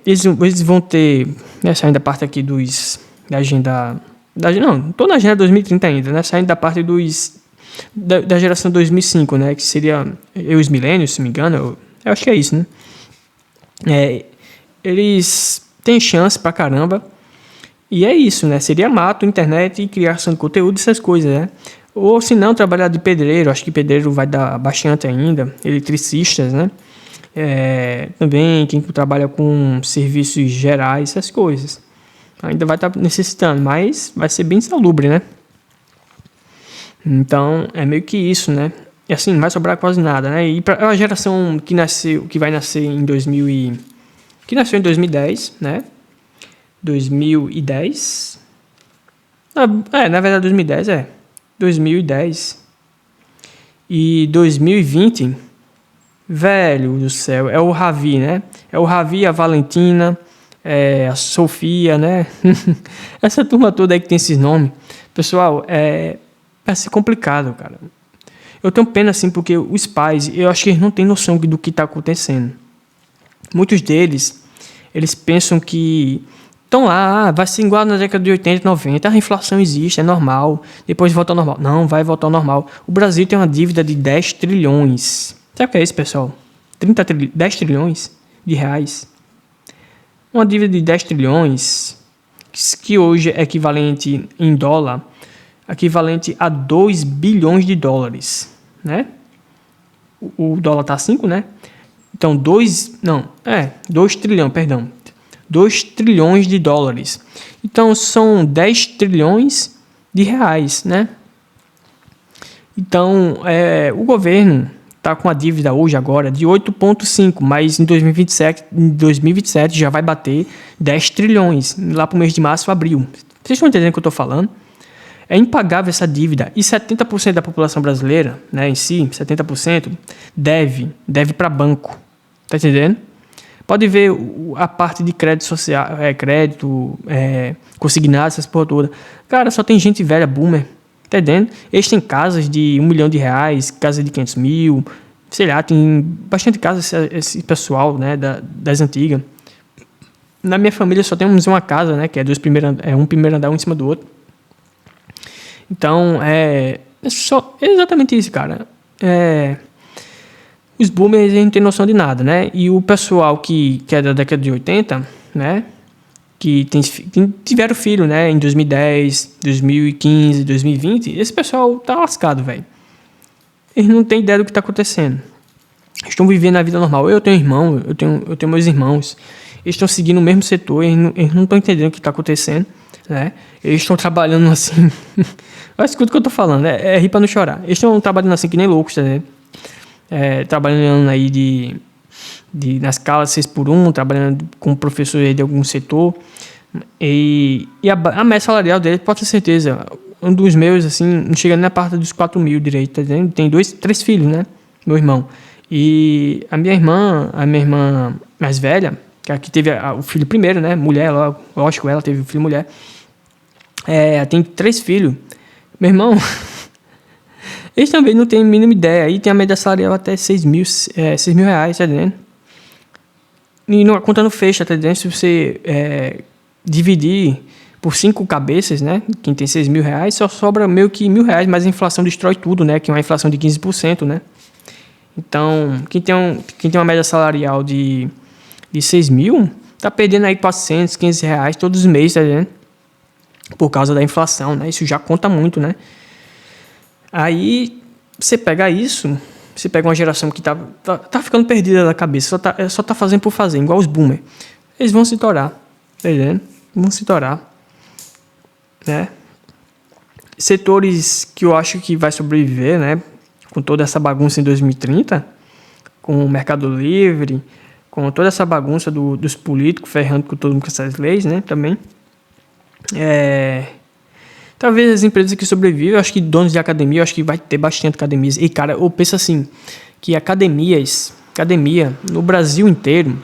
eles vão ter, né, saindo da parte aqui da agenda, não, estou na agenda 2030 ainda, né, saindo da parte da geração 2005, né, que seria os milênios, se não me engano, eu acho que é isso, né. Eles têm chance pra caramba. E é isso, né? Seria mato, internet e criação de conteúdo, essas coisas, né? Ou se não, trabalhar de pedreiro. Acho que pedreiro vai dar bastante ainda. Eletricistas, né? Também quem trabalha com serviços gerais, essas coisas. Ainda vai estar necessitando, mas vai ser bem insalubre, né? Então, é meio que isso, né? E assim, não vai sobrar quase nada, né? E para a geração que vai nascer em 2000 que nasceu em 2010, né? 2010. Na verdade 2010 2010 e 2020, velho do céu, é o Ravi, né? É o Ravi, a Valentina, a Sofia, né? Essa turma toda aí que tem esses nomes. Pessoal, vai ser complicado, cara. Eu tenho pena assim porque os pais, eu acho que eles não têm noção do que está acontecendo. Muitos deles, eles pensam que Estão lá, vai ser igual na década de 80, 90, a inflação existe, é normal, depois volta ao normal. Não, vai voltar ao normal. O Brasil tem uma dívida de 10 trilhões. Sabe o que é isso, pessoal? 10 trilhões de reais. Uma dívida de 10 trilhões, que hoje é equivalente em dólar, equivalente a 2 bilhões de dólares, né? O dólar tá 5, né? Então, 2 trilhões, perdão. 2 trilhões de dólares. Então, são 10 trilhões de reais, né? Então, o governo está com a dívida hoje, agora, de 8,5, mas em 2027 já vai bater 10 trilhões, lá para o mês de março, abril. Vocês estão entendendo o que eu estou falando? É impagável essa dívida. E 70% da população brasileira, né, em si, 70%, deve para banco. Tá entendendo? Pode ver a parte de crédito social, crédito consignado, essas porra toda. Cara, só tem gente velha, boomer. Tá entendendo? Eles têm casas de R$1 milhão, casa de 500 mil. Sei lá, tem bastante casas, esse pessoal, né, das antigas. Na minha família só temos uma casa, né, que é um primeiro andar, um em cima do outro. Então, é exatamente isso, cara. Os boomers não tem noção de nada, né? E o pessoal que é da década de 80, né? Que tiveram filho, né? Em 2010, 2015, 2020. Esse pessoal tá lascado, velho. Eles não têm ideia do que tá acontecendo. Eles estão vivendo a vida normal. Eu tenho irmão, eu tenho meus irmãos. Eles estão seguindo o mesmo setor, eles não estão entendendo o que está acontecendo, né? Eles estão trabalhando assim... Escuta o que eu estou falando, é rir para não chorar. Eles estão trabalhando assim que nem loucos, tá vendo? Trabalhando aí na escala 6x1, trabalhando com professor de algum setor. E a média salarial dele, pode ter certeza, um dos meus, assim, não chega nem na parte dos 4 mil direito, tá vendo? Tem 3 filhos, né? Meu irmão. E a minha irmã mais velha, que teve o filho primeiro, né? Mulher, lógico, ela teve o filho mulher. Ela tem 3 filhos. Meu irmão, eles também não têm a mínima ideia. Aí tem a média salarial até 6 mil reais, tá entendendo? E a conta não fecha, tá entendendo? Se você dividir por 5 cabeças, né? Quem tem 6 mil reais, só sobra meio que R$1.000, mas a inflação destrói tudo, né? Que é uma inflação de 15%, né? Então, quem tem uma média salarial de 6 mil, tá perdendo aí 400, 500 reais todos os meses, tá vendo? Por causa da inflação, né? Isso já conta muito, né? Aí, você pega isso, você pega uma geração que tá ficando perdida da cabeça, só tá fazendo por fazer, igual os boomers. Eles vão se torar, tá entendendo? Vão se torar, né? Setores que eu acho que vai sobreviver, né? Com toda essa bagunça em 2030, com o Mercado Livre, com toda essa bagunça dos políticos ferrando com todo mundo com essas leis, né, também. Talvez as empresas que sobrevivem, eu acho que donos de academia, eu acho que vai ter bastante academias. E, cara, eu penso assim, que academia no Brasil inteiro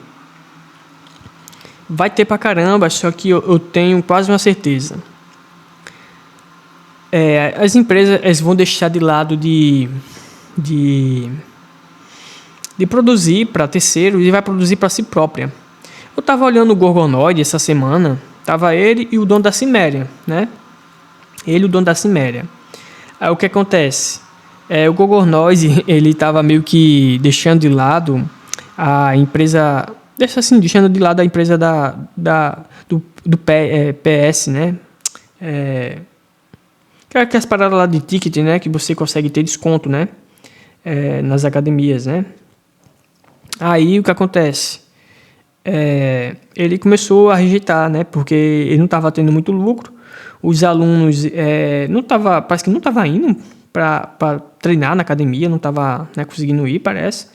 vai ter pra caramba, só que eu tenho quase uma certeza. As empresas vão deixar de lado de produzir para terceiros e vai produzir para si própria. Eu estava olhando o Gorgonoid essa semana, tava ele e o dono da Ciméria, né? Ele e o dono da Ciméria. Aí o que acontece? O Gorgonoid, ele estava meio que deixando de lado a empresa, deixando de lado a empresa do PS, né? Que é as paradas lá de ticket, né? Que você consegue ter desconto, né? Nas academias, né? Aí o que acontece? Ele começou a rejeitar, né? Porque ele não estava tendo muito lucro. Os alunos parece que não estava indo para treinar na academia, não estava, né, conseguindo ir, parece.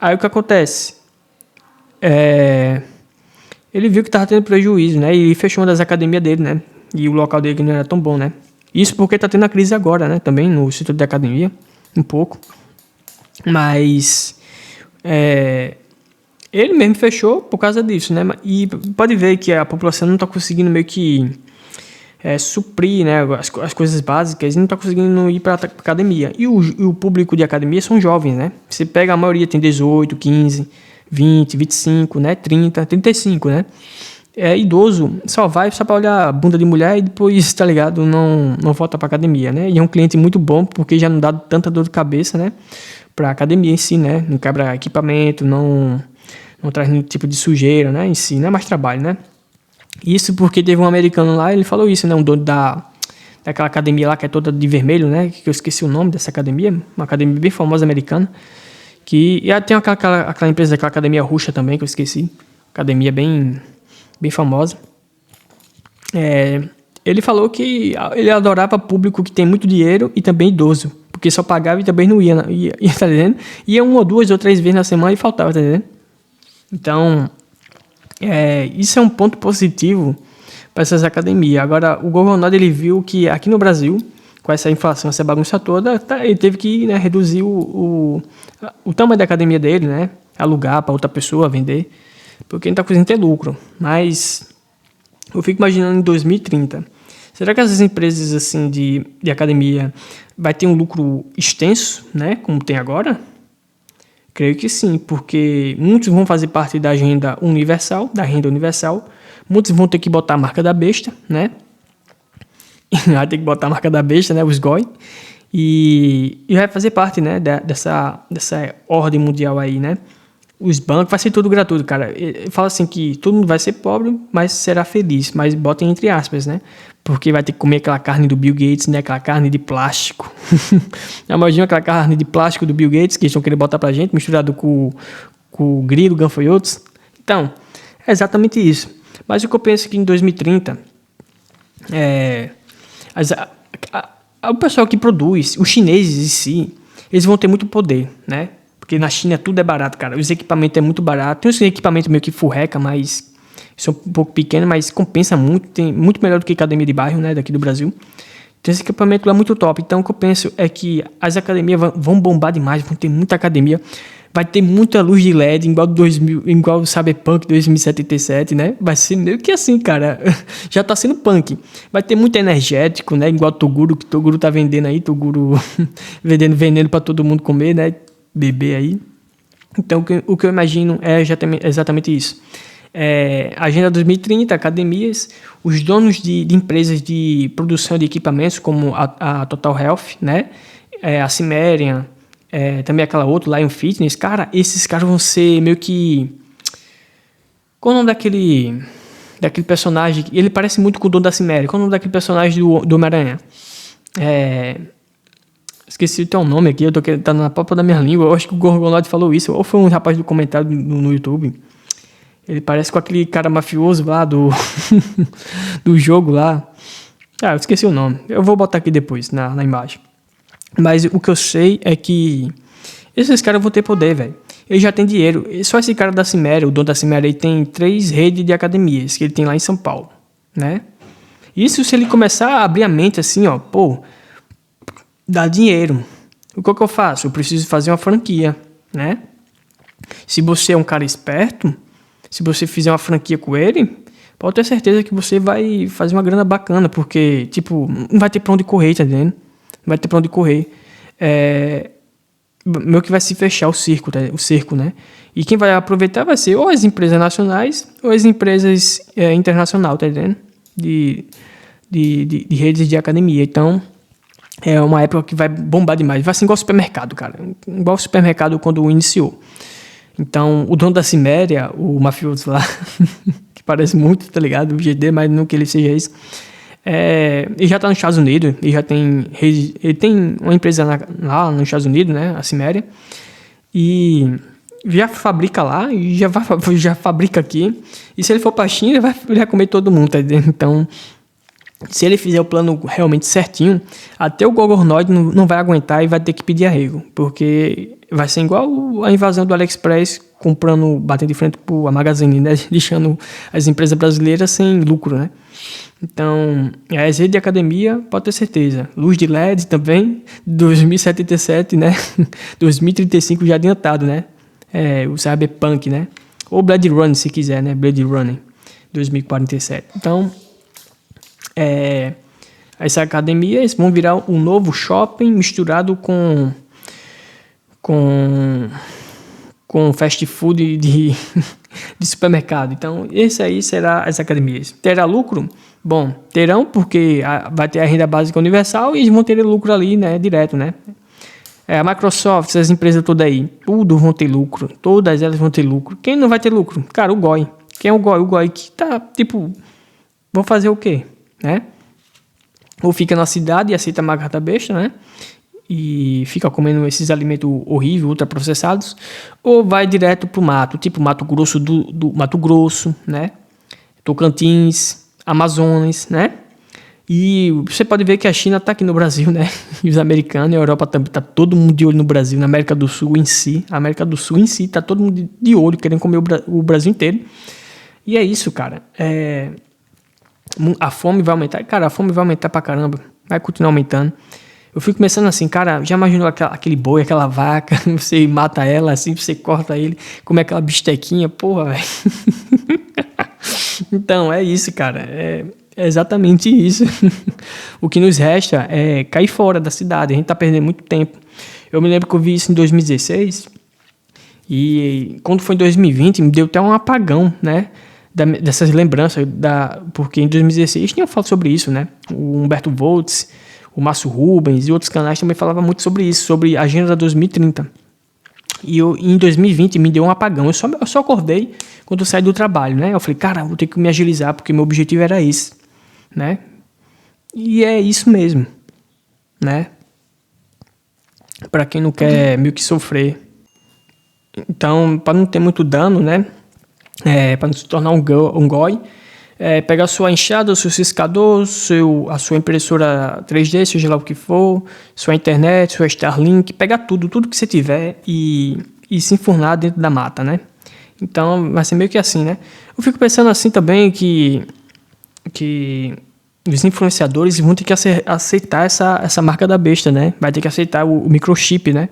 Aí o que acontece? Ele viu que estava tendo prejuízo, né? E fechou uma das academias dele, né? E o local dele não era tão bom, né? Isso porque está tendo a crise agora, né? Também no setor da academia, um pouco. Mas ele mesmo fechou por causa disso, né? E pode ver que a população não está conseguindo meio que suprir, né, as coisas básicas, e não está conseguindo ir para a academia. E o público de academia são jovens, né? Você pega, a maioria tem 18, 15, 20, 25, né? 30, 35, né? idoso só vai só pra olhar a bunda de mulher e depois, tá ligado? Não volta pra academia, né? E é um cliente muito bom porque já não dá tanta dor de cabeça, né? Pra academia em si, né? Não quebra equipamento, não traz nenhum tipo de sujeira, né? Em si, não é mais trabalho, né? Isso porque teve um americano lá, ele falou isso, né? Um dono daquela academia lá que é toda de vermelho, né? Que eu esqueci o nome dessa academia, uma academia bem famosa americana. E tem aquela empresa, aquela academia russa também, que eu esqueci. Academia bem famosa. Ele falou que ele adorava público que tem muito dinheiro e também idoso. Porque só pagava e também não ia, tá entendendo? Ia uma ou duas ou três vezes na semana e faltava, tá entendendo? Então, isso é um ponto positivo para essas academias. Agora, o governador ele viu que aqui no Brasil, com essa inflação, essa bagunça toda, ele teve que, né, reduzir o tamanho da academia dele, né? Alugar para outra pessoa vender, porque não está conseguindo ter lucro. Mas eu fico imaginando em 2030, será que essas empresas assim de academia vai ter um lucro extenso, né? Como tem agora? Creio que sim, porque muitos vão fazer parte da renda universal, muitos vão ter que botar a marca da besta, né? Vai ter que botar a marca da besta, né? Os GOI. E vai fazer parte, né? Dessa ordem mundial aí, né? Os bancos, vai ser tudo gratuito, cara. Ele fala assim que todo mundo vai ser pobre, mas será feliz. Mas botem entre aspas, né? Porque vai ter que comer aquela carne do Bill Gates, né? Aquela carne de plástico. Imagina aquela carne de plástico do Bill Gates que eles estão querendo botar pra gente, misturado com grilo, gafanhotos. Então, é exatamente isso. Mas o que eu penso é que em 2030, o pessoal que produz, os chineses em si, eles vão ter muito poder, né? Porque na China tudo é barato, cara. Os equipamentos é muito barato. Tem uns equipamentos meio que furreca, mas são um pouco pequenos, mas compensa muito. Tem muito melhor do que academia de bairro, né? Daqui do Brasil. Tem esse equipamento lá muito top. Então o que eu penso é que as academias vão bombar demais. Vão ter muita academia. Vai ter muita luz de LED, igual o Cyberpunk 2077, né? Vai ser meio que assim, cara. Já tá sendo punk. Vai ter muito energético, né? Igual o Toguro, que o Toguro tá vendendo aí. Toguro vendendo veneno pra todo mundo comer, né? Beber aí. Então, o que eu imagino é exatamente isso. Agenda 2030, academias, os donos de empresas de produção de equipamentos, como a Total Health, né? A Cimerian, também aquela outra, Lion Fitness. Cara, esses caras vão ser meio que... Qual o nome daquele personagem? Ele parece muito com o dono da Cimerian. Qual o nome daquele personagem do Homem-Aranha? Esqueci o teu nome aqui, tá na palpa da minha língua. Eu acho que o Gorgonoid falou isso, ou foi um rapaz do comentário no YouTube. Ele parece com aquele cara mafioso lá do jogo lá. Eu esqueci o nome. Eu vou botar aqui depois, na imagem. Mas o que eu sei é que esses caras vão ter poder, velho. Ele já tem dinheiro. Só esse cara da Ciméria, o dono da Ciméria, ele tem 3 redes de academias que ele tem lá em São Paulo, né? Isso se ele começar a abrir a mente assim, ó, dá dinheiro. O que eu faço? Eu preciso fazer uma franquia, né? Se você é um cara esperto, se você fizer uma franquia com ele, pode ter certeza que você vai fazer uma grana bacana, porque, tipo, não vai ter pra onde correr, tá entendendo? Não vai ter pra onde correr. Meio que vai se fechar o cerco, né? E quem vai aproveitar vai ser ou as empresas nacionais ou as empresas internacionais, tá entendendo? De redes de academia. Então, é uma época que vai bombar demais. Vai ser igual ao supermercado, cara. Igual ao supermercado quando iniciou. Então, o dono da Ciméria, o mafioso lá, que parece muito, tá ligado? O GD, mas não que ele seja isso. Ele já tá nos Estados Unidos. Ele tem uma empresa lá nos Estados Unidos, né? A Ciméria. E já fabrica lá e já fabrica aqui. E se ele for pra China, ele vai comer todo mundo, tá entendendo? Então, se ele fizer o plano realmente certinho, até o Gogornoid não vai aguentar e vai ter que pedir arrego. Porque vai ser igual a invasão do AliExpress, batendo de frente pro Magazine, né? Deixando as empresas brasileiras sem lucro, né? Então, as redes de academia, pode ter certeza. Luz de LED também, 2077, né? 2035 já adiantado, né? O Cyberpunk, né? Ou Blade Runner, se quiser, né? Blade Runner, 2047. Então, essas academias vão virar um novo shopping misturado com com fast food de supermercado. Então, esse aí será as academias. Terá lucro? Bom, terão, porque vai ter a renda básica universal e eles vão ter lucro ali, né, direto, né? A Microsoft, essas empresas todas aí, tudo vão ter lucro. Todas elas vão ter lucro. Quem não vai ter lucro? Cara, o GOI. Quem é o GOI? O GOI que tá, tipo, vão fazer o quê? Né? Ou fica na cidade e aceita a carta besta, né? E fica comendo esses alimentos horríveis, ultraprocessados. Ou vai direto pro mato, tipo Mato Grosso do Mato Grosso, né? Tocantins, Amazonas, né? E você pode ver que a China está aqui no Brasil, né? E os americanos, a Europa também, tá todo mundo de olho no Brasil, na América do Sul em si. A América do Sul em si tá todo mundo de olho, querendo comer o Brasil inteiro. E é isso, cara. A fome vai aumentar. Cara, a fome vai aumentar pra caramba. Vai continuar aumentando. Eu fico pensando assim, cara, já imaginou aquele boi, aquela vaca, você mata ela assim, você corta ele, come aquela bistequinha, porra, velho. Então, é isso, cara. É exatamente isso. O que nos resta é cair fora da cidade. A gente tá perdendo muito tempo. Eu me lembro que eu vi isso em 2016 e quando foi em 2020 me deu até um apagão, né? Dessas lembranças, porque em 2016 tinham falado sobre isso, né? O Humberto Voltz, o Márcio Rubens e outros canais também falavam muito sobre isso, sobre a Agenda 2030. E em 2020 me deu um apagão. Eu só acordei quando eu saí do trabalho, né? Eu falei, cara, vou ter que me agilizar porque meu objetivo era esse, né? E é isso mesmo, né? Para quem não quer meio que sofrer. Então, para não ter muito dano, né? Para não se tornar um GOI, pegar sua enxada, o seu ciscador, a sua impressora 3D, seja lá o que for, sua internet, sua Starlink, pegar tudo que você tiver e se enfurnar dentro da mata, né? Então, vai ser meio que assim, né? Eu fico pensando assim também que os influenciadores vão ter que aceitar essa marca da besta, né? Vai ter que aceitar o microchip, né?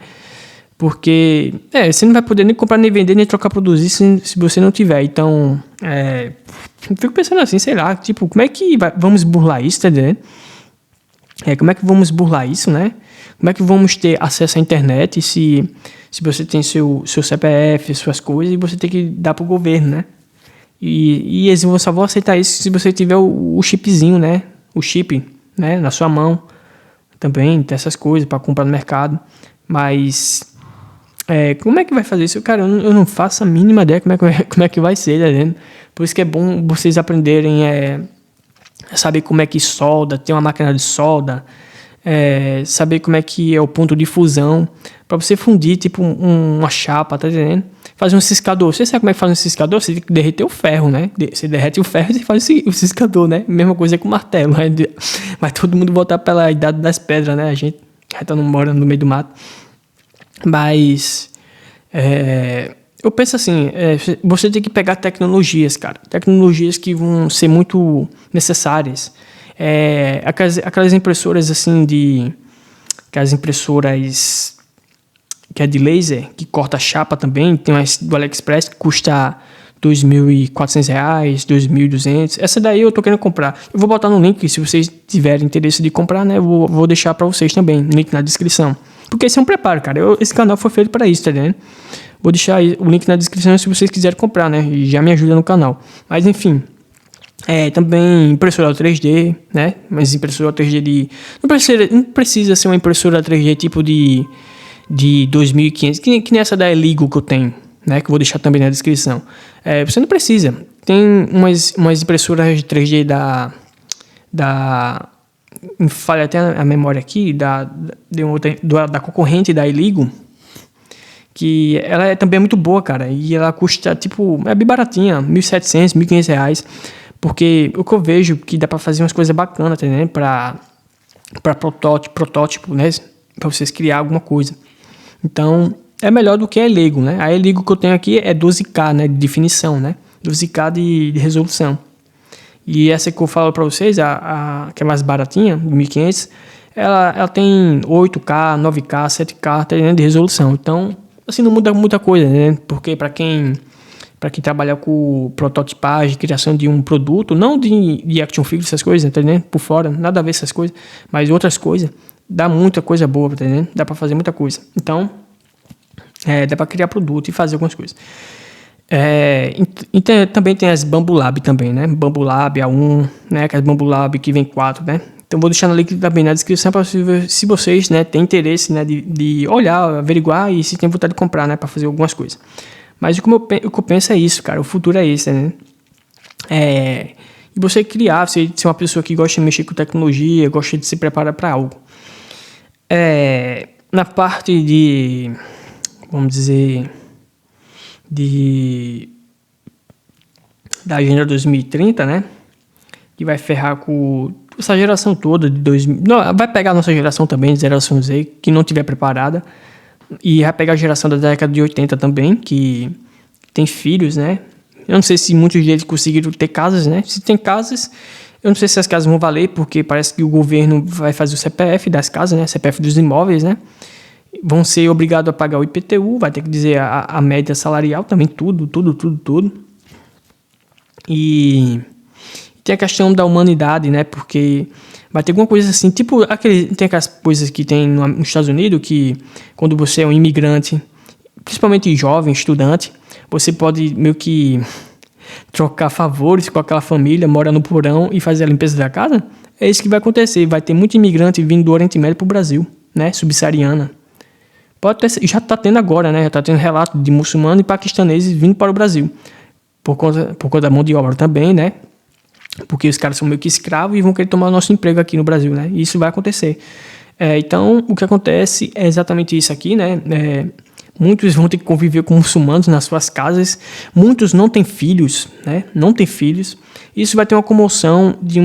Porque você não vai poder nem comprar, nem vender, nem trocar, produzir se você não tiver. Então, eu fico pensando assim, sei lá, tipo, como é que vamos burlar isso, tá entendendo? Como é que vamos burlar isso, né? Como é que vamos ter acesso à internet se você tem seu CPF, suas coisas, e você tem que dar pro governo, né? E eles só vão aceitar isso se você tiver o chipzinho, né? O chip, né? Na sua mão. Também tem essas coisas para comprar no mercado. Mas como é que vai fazer isso? Cara, eu não faço a mínima ideia como é que vai ser, tá vendo? Por isso que é bom vocês aprenderem saber como é que solda, ter uma máquina de solda, saber como é que é o ponto de fusão, para você fundir tipo uma chapa, tá entendendo? Fazer um ciscador. Você sabe como é que faz um ciscador? Você tem que derreter o ferro, né? Você derrete o ferro e você faz o ciscador, né? Mesma coisa com o martelo. Vai todo mundo voltar pela idade das pedras, né? A gente já tá morando no meio do mato. Mas eu penso assim, você tem que pegar tecnologias, cara. Tecnologias que vão ser muito necessárias. Aquelas impressoras assim aquelas impressoras que é de laser, que corta chapa também. Tem umas do AliExpress que custa R$2.400, R$2.200. Essa daí eu tô querendo comprar. Eu vou botar no link, se vocês tiverem interesse de comprar, né? Eu vou deixar para vocês também, link na descrição. Porque esse é um preparo, cara. Esse canal foi feito para isso, tá vendo? Vou deixar aí o link na descrição se vocês quiserem comprar, né? E já me ajuda no canal. Mas enfim. Também impressora 3D, né? Mas impressora 3D não precisa ser uma impressora 3D tipo de 2.500, que nem essa da Eligo que eu tenho, né? Que eu vou deixar também na descrição. Você não precisa. Tem umas impressoras 3D me falha até a memória aqui, da concorrente da Eligo, que ela é também muito boa, cara, e ela custa, tipo, é bem baratinha, R$1.700, R$1.500, porque o que eu vejo que dá pra fazer umas coisas bacanas, tá entendendo? Pra protótipo, né? Pra vocês criar alguma coisa. Então, é melhor do que a Eligo, né? A Eligo que eu tenho aqui é 12K, né? De definição, né? 12K de resolução. E essa que eu falo pra vocês, que é mais baratinha, 1.500, ela tem 8K, 9K, 7K, tá entendendo? De resolução. Então, assim, não muda muita coisa, né? Porque pra quem trabalha com prototipagem, criação de um produto, não de action figure, essas coisas, tá entendendo? Por fora, nada a ver essas coisas, mas outras coisas, dá muita coisa boa, tá entendendo? Dá pra fazer muita coisa. Então, Dá para criar produto e fazer algumas coisas. Também tem as Bambu Lab também, né? Bambu Lab A1, né? Que é as Bambu Lab que vem 4, né? Então vou deixar no link também na descrição para se vocês, né, têm interesse, né, de olhar, averiguar e se tem vontade de comprar, né, para fazer algumas coisas. Mas o que eu penso é isso, cara. O futuro é esse, né? E você criar, você ser uma pessoa que gosta de mexer com tecnologia, gosta de se preparar para algo. Na parte de, vamos dizer, da Agenda 2030, né? Que vai ferrar com essa geração toda de 2000. Não, vai pegar a nossa geração também, geração Z, que não estiver preparada. E vai pegar a geração da década de 80 também, que tem filhos, né? Eu não sei se muitos deles conseguiram ter casas, né? Se tem casas, eu não sei se as casas vão valer, porque parece que o governo vai fazer o CPF das casas, né? CPF dos imóveis, né? Vão ser obrigados a pagar o IPTU, vai ter que dizer a média salarial também, tudo. E tem a questão da humanidade, né? Porque vai ter alguma coisa assim, tipo, tem aquelas coisas que tem nos Estados Unidos, que quando você é um imigrante, principalmente jovem, estudante, você pode meio que trocar favores com aquela família, mora no porão e fazer a limpeza da casa. É isso que vai acontecer. Vai ter muito imigrante vindo do Oriente Médio para o Brasil, né? Subsaariana. Já está tendo agora, né? Já está tendo relato de muçulmanos e paquistaneses vindo para o Brasil. Por conta da mão de obra também, né? Porque os caras são meio que escravos e vão querer tomar o nosso emprego aqui no Brasil, né? E isso vai acontecer. Então, o que acontece é exatamente isso aqui, né? Muitos vão ter que conviver com muçulmanos nas suas casas. Muitos não têm filhos, né? Não têm filhos. Isso vai ter uma comoção de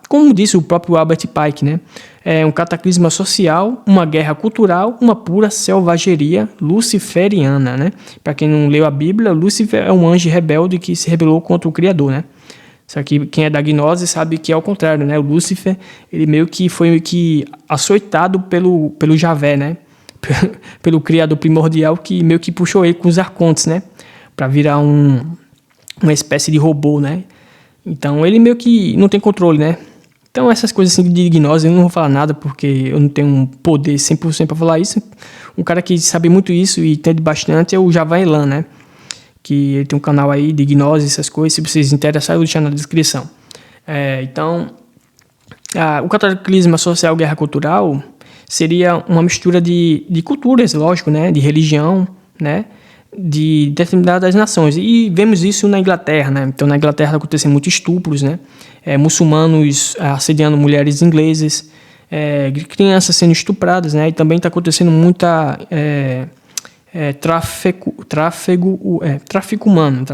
como disse o próprio Albert Pike, né? Um cataclisma social, uma guerra cultural, uma pura selvageria luciferiana, né? Para quem não leu a Bíblia, Lúcifer é um anjo rebelde que se rebelou contra o Criador, né? Só que quem é da gnose sabe que é o contrário, né? O Lúcifer, ele meio que foi açoitado pelo Javé, né? Pelo Criador primordial, que meio que puxou ele com os arcontes, né? Para virar uma espécie de robô, né? Então ele meio que não tem controle, né? Então essas coisas assim de gnose eu não vou falar nada, porque eu não tenho um poder 100% para falar isso. Um cara que sabe muito isso e entende bastante é o Java Elan, né? Que ele tem um canal aí de gnose, essas coisas. Se vocês se interessarem, eu vou deixar na descrição. Então, o cataclisma social, guerra cultural, seria uma mistura de culturas, lógico, né? De religião, né? De determinadas nações. E vemos isso na Inglaterra, né? Então, na Inglaterra acontecem muitos estupros, né? Muçulmanos assediando mulheres inglesas, crianças sendo estupradas, né? E também está acontecendo muita tráfico humano,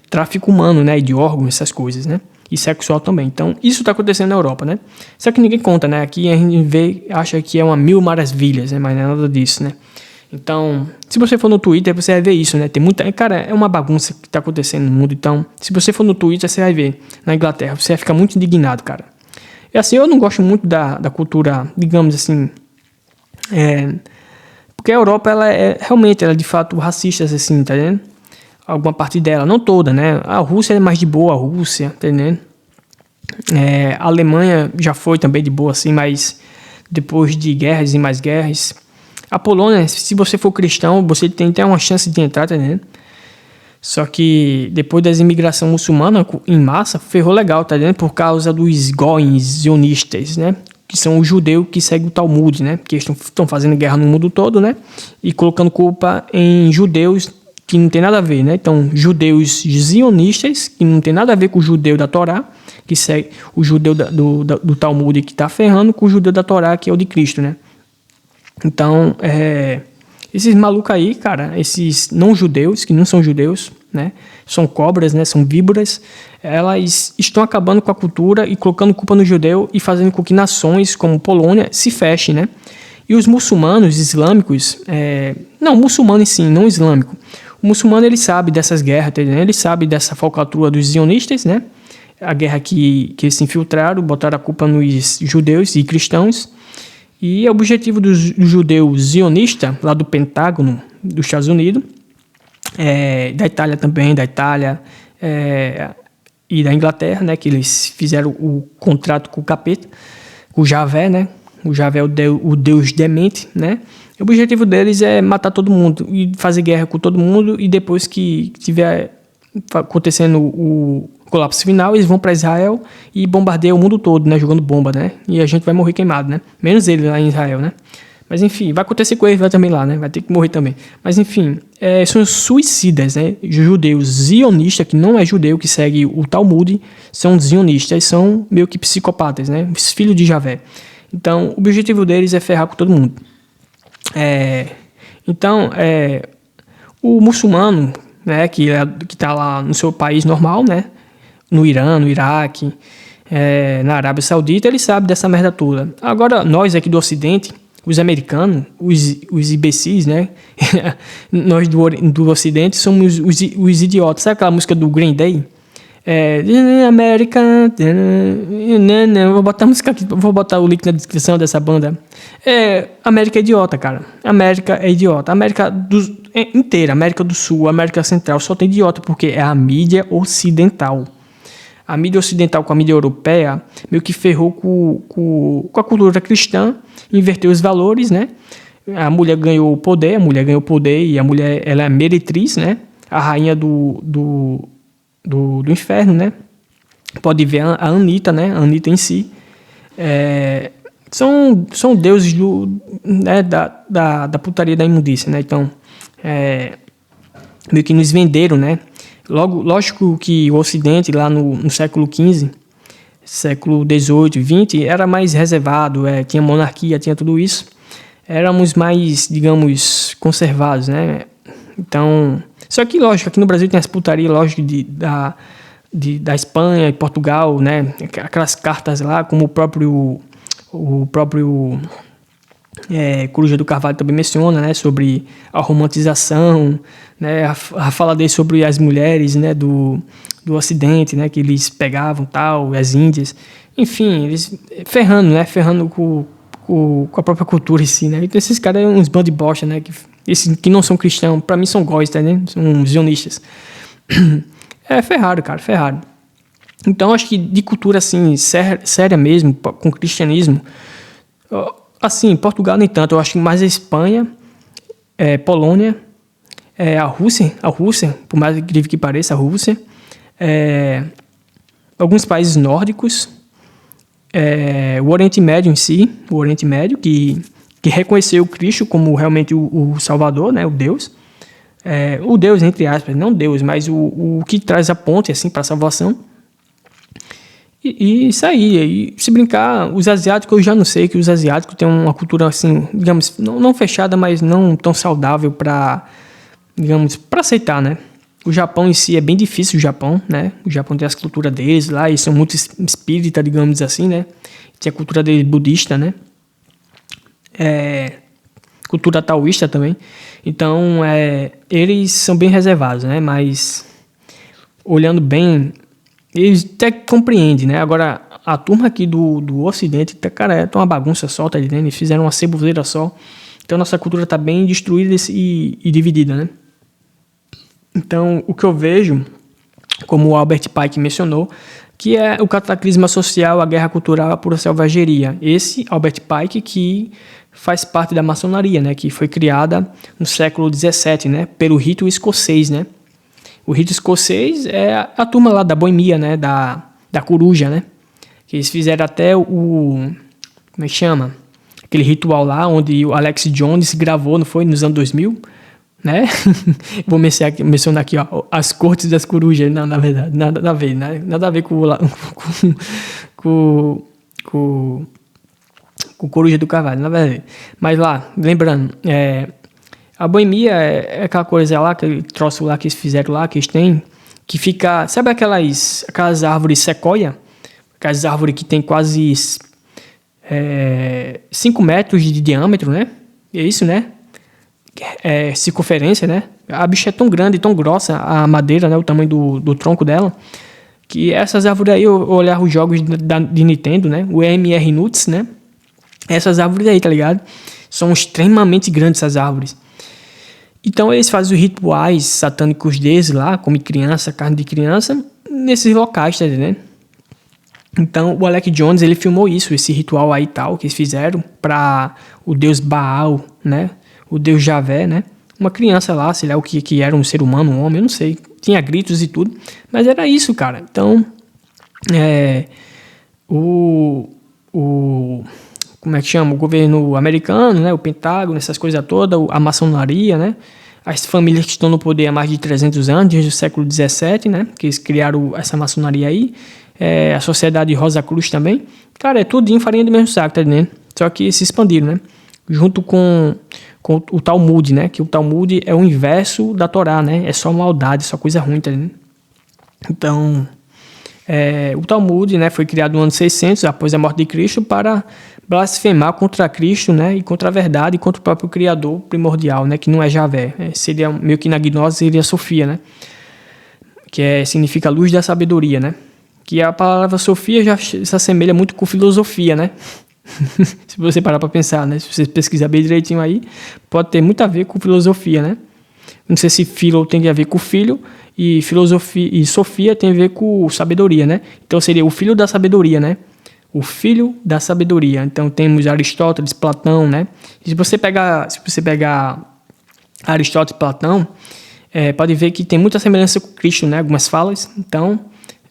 tráfico humano, né? De órgãos, essas coisas, né? E sexual também. Então, isso está acontecendo na Europa, né? Só que ninguém conta, né? Aqui a gente acha que é uma mil maravilhas, né? Mas não é nada disso, né? Então, se você for no Twitter, você vai ver isso, né? Tem muita... Cara, é uma bagunça que está acontecendo no mundo. Então, se você for no Twitter, você vai ver na Inglaterra. Você vai ficar muito indignado, cara. E assim, eu não gosto muito da cultura, digamos assim... porque a Europa, ela é de fato racista, assim, tá entendendo? Alguma parte dela, não toda, né? A Rússia é mais de boa, a Rússia, tá entendendo? A Alemanha já foi também de boa, assim, mas depois de guerras e mais guerras... A Polônia, se você for cristão, você tem até uma chance de entrar, tá entendendo? Só que depois da imigração muçulmana em massa, ferrou legal, tá entendendo? Por causa dos goins zionistas, né? Que são os judeus que seguem o Talmud, né? Que estão fazendo guerra no mundo todo, né? E colocando culpa em judeus que não tem nada a ver, né? Então, judeus zionistas, que não tem nada a ver com o judeu da Torá, que segue o judeu do Talmud que está ferrando com o judeu da Torá, que é o de Cristo, né? Então, esses malucos aí, cara, esses não-judeus, que não são judeus, né? São cobras, né? São víboras. Elas estão acabando com a cultura e colocando culpa no judeu e fazendo com que nações como Polônia se fechem, né? E os muçulmanos islâmicos... não, muçulmano em si, não islâmico. O muçulmano, ele sabe dessas guerras, tá entendendo? Ele sabe dessa falcatrua dos zionistas, né? A guerra que eles se infiltraram, botaram a culpa nos judeus e cristãos. E o objetivo do judeu zionista, lá do Pentágono dos Estados Unidos, da Itália também, e da Inglaterra, né, que eles fizeram o contrato com o capeta, com o Javé, né, O Javé é o deus demente, né? O objetivo deles é matar todo mundo e fazer guerra com todo mundo, e depois que tiver acontecendo o colapso final, eles vão para Israel e bombardeiam o mundo todo, né? Jogando bomba, né? E a gente vai morrer queimado, né? Menos ele lá em Israel, né? Mas enfim, vai acontecer com ele também lá, né? Vai ter que morrer também. Mas enfim, são suicidas, né? Judeus zionistas, que não é judeu, que segue o Talmud, são zionistas, são meio que psicopatas, né? Os filhos de Javé. Então, o objetivo deles é ferrar com todo mundo. Então, o muçulmano, né? Que está lá no seu país normal, né? No Irã, no Iraque, na Arábia Saudita, ele sabe dessa merda toda. Agora, nós aqui do Ocidente, os americanos, os imbecis, né? Nós do Ocidente somos os idiotas. Sabe aquela música do Green Day? América. Vou botar a música aqui, vou botar o link na descrição dessa banda. América é idiota, cara. América é idiota. América inteira, América do Sul, América Central, só tem idiota porque é a mídia ocidental. A mídia ocidental com a mídia europeia meio que ferrou com a cultura cristã, inverteu os valores, né? A mulher ganhou poder e a mulher, ela é meretriz, né? A rainha do inferno, né? Pode ver a Anitta, né? A Anitta em si. São deuses né? da putaria, da imundícia, né? Então, meio que nos venderam, né? Lógico que o Ocidente, lá no século XV, século XVIII, XX, era mais reservado, tinha monarquia, tinha tudo isso. Éramos mais, digamos, conservados, né? Então, só que, lógico, aqui no Brasil tem as putarias, lógico, da Espanha e Portugal, né? Aquelas cartas lá, como o próprio Coruja do Carvalho também menciona, né? Sobre a romantização, né? A fala dele sobre as mulheres, né? Do Ocidente, né? Que eles pegavam, tal, as índias. Enfim, eles ferrando, né? Ferrando com a própria cultura em si, né? Então esses caras são uns bandos de bosta, né? Que não são cristãos, pra mim são góistas, né? São zionistas. Ferrado, cara, ferrado. Então acho que de cultura assim, séria mesmo, com cristianismo, assim, Portugal nem tanto, eu acho que mais a Espanha, Polônia, a Rússia, por mais incrível que pareça, a Rússia, alguns países nórdicos, o Oriente Médio em si, o Oriente Médio, que reconheceu o Cristo como realmente o Salvador, né, o Deus, o Deus entre aspas, não Deus, mas o que traz a ponte assim para a salvação. E isso aí, se brincar, os asiáticos eu já não sei, que os asiáticos têm uma cultura assim, digamos, não fechada, mas não tão saudável para aceitar, né? O Japão em si é bem difícil, o Japão, né? O Japão tem as culturas deles lá, e são muito espírita, digamos assim, né? Tem a cultura deles budista, né? Cultura taoísta também. Então, eles são bem reservados, né? Mas, olhando bem, eles até compreendem, né? Agora, a turma aqui do Ocidente, cara, tá uma bagunça só, tá entendendo? Eles fizeram uma ceboseira só. Então, nossa cultura tá bem destruída e dividida, né? Então, o que eu vejo, como o Albert Pike mencionou, que é o cataclisma social, a guerra cultural, a pura selvageria. Esse Albert Pike que faz parte da maçonaria, né? Que foi criada no século XVII, né? Pelo rito escocês, né? O rito escocês é a turma lá da boemia, né? Da coruja, né? Que eles fizeram até como é que chama? Aquele ritual lá, onde o Alex Jones gravou, não foi? Nos anos 2000, né? Vou mencionar aqui, ó, as cortes das corujas. Não, na verdade, nada a ver, né? Nada a ver com Coruja do Carvalho, na verdade. Mas lá, lembrando, a boemia é aquela coisa lá, aquele troço lá que eles fizeram lá, que eles têm, que fica, sabe aquelas árvores sequoia? Aquelas árvores que tem quase 5 metros de diâmetro, né? É isso, né? Circunferência, né? A bicha é tão grande, tão grossa, a madeira, né? O tamanho do tronco dela, que essas árvores aí, eu olhar os jogos de Nintendo, né? O MR Nuts, né? Essas árvores aí, tá ligado? São extremamente grandes essas árvores. Então eles fazem os rituais satânicos deles lá, come criança, carne de criança, nesses locais, tá entendendo? Então, o Alec Jones, ele filmou isso, esse ritual aí tal, que eles fizeram para o deus Baal, né? O deus Javé, né? Uma criança lá, sei lá o que era, um ser humano, um homem, eu não sei. Tinha gritos e tudo, mas era isso, cara. Então, como é que chama? O governo americano, né? O Pentágono, essas coisas todas, a maçonaria, né? As famílias que estão no poder há mais de 300 anos, desde o século XVII, né? Que eles criaram essa maçonaria aí. A Sociedade Rosa Cruz também. Cara, é tudinho farinha do mesmo saco, tá entendendo? Só que se expandiram, né? Junto com o Talmud, né? Que o Talmud é o inverso da Torá, né? É só maldade, só coisa ruim, tá entendendo? Então, o Talmud, né, foi criado no ano 600, após a morte de Cristo, para blasfemar contra Cristo, né? E contra a verdade e contra o próprio Criador primordial, né? Que não é Javé. Seria meio que na gnose seria Sofia, né? Que significa luz da sabedoria, né? Que a palavra Sofia já se assemelha muito com filosofia, né? Se você parar para pensar, né? Se você pesquisar bem direitinho aí, pode ter muito a ver com filosofia, né? Não sei se filo tem a ver com filho e filosofia e Sofia tem a ver com sabedoria, né? Então seria o filho da sabedoria, né? O filho da sabedoria. Então temos Aristóteles, Platão, né? E se você pegar Aristóteles e Platão, pode ver que tem muita semelhança com Cristo, né? Algumas falas. Então,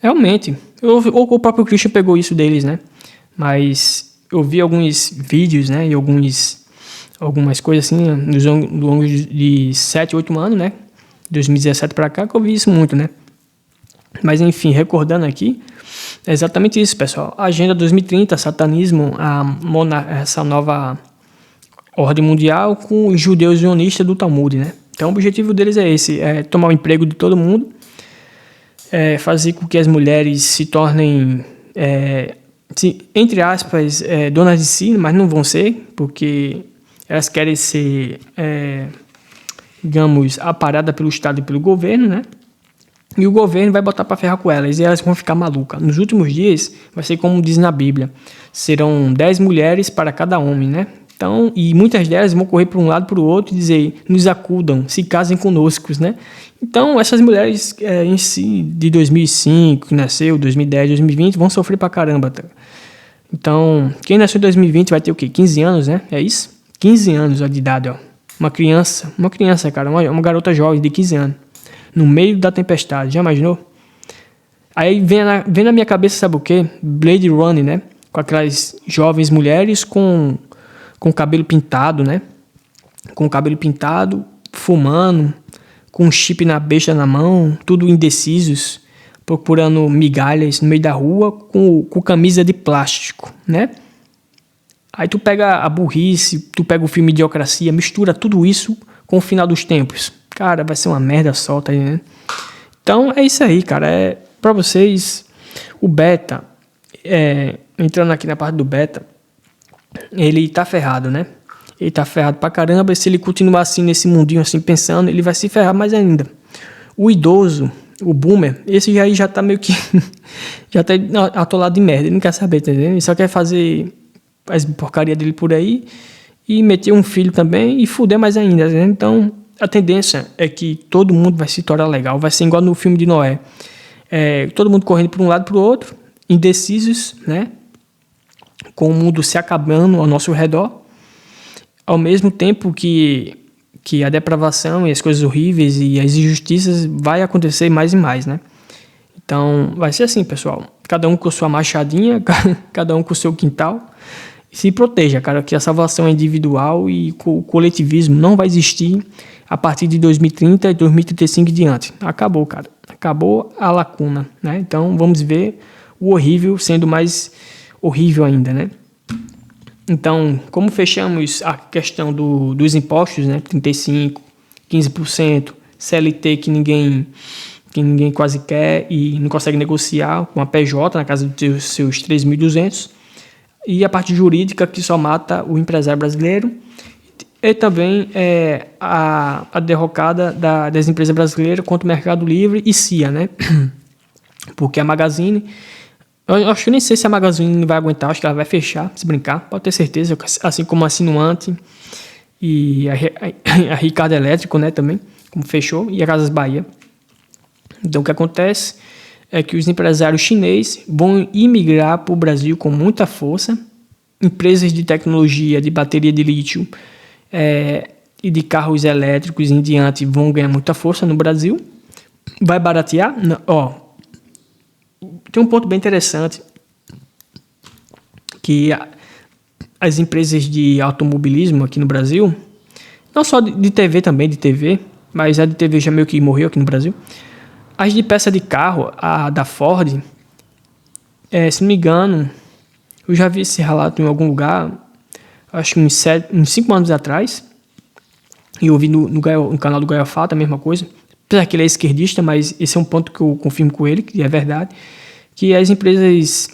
realmente, o próprio Cristo pegou isso deles, né? Mas eu vi alguns vídeos, né? E algumas coisas assim, no longo de 7, 8 anos, né? 2017 para cá, que eu vi isso muito, né? Mas enfim, recordando aqui, é exatamente isso, pessoal. A Agenda 2030, satanismo, essa nova ordem mundial com os judeus zionistas do Talmud, né? Então o objetivo deles é esse, tomar o emprego de todo mundo, fazer com que as mulheres se tornem, entre aspas, donas de si, mas não vão ser, porque elas querem ser, digamos, aparadas pelo Estado e pelo governo, né? E o governo vai botar para ferrar com elas e elas vão ficar malucas. Nos últimos dias, vai ser como diz na Bíblia, serão 10 mulheres para cada homem, né? Então, e muitas delas vão correr para um lado e para o outro e dizer, nos acudam, se casem conosco, né? Então, essas mulheres em si, de 2005, que nasceu, 2010, 2020, vão sofrer pra caramba. Tá? Então, quem nasceu em 2020 vai ter o quê? 15 anos, né? É isso? 15 anos de idade, ó. Uma criança, cara, uma garota jovem de 15 anos, no meio da tempestade, já imaginou? Aí vem na minha cabeça, sabe o quê? Blade Runner, né? Com aquelas jovens mulheres com cabelo pintado, né? Com cabelo pintado, fumando, com um chip na besta na mão, tudo indecisos, procurando migalhas no meio da rua com camisa de plástico, né? Aí tu pega a burrice, tu pega o filme Idiocracia, mistura tudo isso com o final dos tempos. Cara, vai ser uma merda só, tá entendendo? Então é isso aí, cara. Pra vocês, o beta, entrando aqui na parte do beta, ele tá ferrado, né? Ele tá ferrado pra caramba, e se ele continuar assim, nesse mundinho assim, pensando, ele vai se ferrar mais ainda. O idoso, o boomer, esse aí já tá meio que, já tá atolado de merda, ele não quer saber, tá entendendo? Ele só quer fazer as porcaria dele por aí, e meter um filho também, e fuder mais ainda, tá entendendo? Então, a tendência é que todo mundo vai se tornar legal, vai ser igual no filme de Noé. Todo mundo correndo para um lado e para o outro, indecisos, né? Com o mundo se acabando ao nosso redor, ao mesmo tempo que a depravação e as coisas horríveis e as injustiças vai acontecer mais e mais, né? Então, vai ser assim, pessoal. Cada um com sua machadinha, cada um com o seu quintal. Se proteja, cara, que a salvação é individual e o coletivismo não vai existir a partir de 2030 e 2035 e diante. Acabou, cara. Acabou a lacuna, né? Então, vamos ver o horrível sendo mais horrível ainda, né? Então, como fechamos a questão dos impostos, né? 35%, 15%, CLT que ninguém quase quer e não consegue negociar com a PJ na casa dos seus 3.200, e a parte jurídica que só mata o empresário brasileiro, e também a derrocada das empresas brasileiras contra o Mercado Livre e CIA, né? Porque a Magazine, eu acho que nem sei se a Magazine vai aguentar, acho que ela vai fechar, se brincar, pode ter certeza, assim como a Sinuante e a Ricardo Elétrico, né, também, como fechou, e a Casas Bahia. Então, o que acontece? é que os empresários chineses vão imigrar para o Brasil com muita força. Empresas de tecnologia, de bateria de lítio e de carros elétricos em diante vão ganhar muita força no Brasil. Vai baratear? Não, tem um ponto bem interessante, que as empresas de automobilismo aqui no Brasil, não só de TV também, de TV, mas a de TV já meio que morreu aqui no Brasil. As de peça de carro, a da Ford, se não me engano, eu já vi esse relato em algum lugar, acho que uns 5 anos atrás, e eu vi no canal do Gaia Fato a mesma coisa. Apesar que ele é esquerdista, mas esse é um ponto que eu confirmo com ele, que é verdade, que as empresas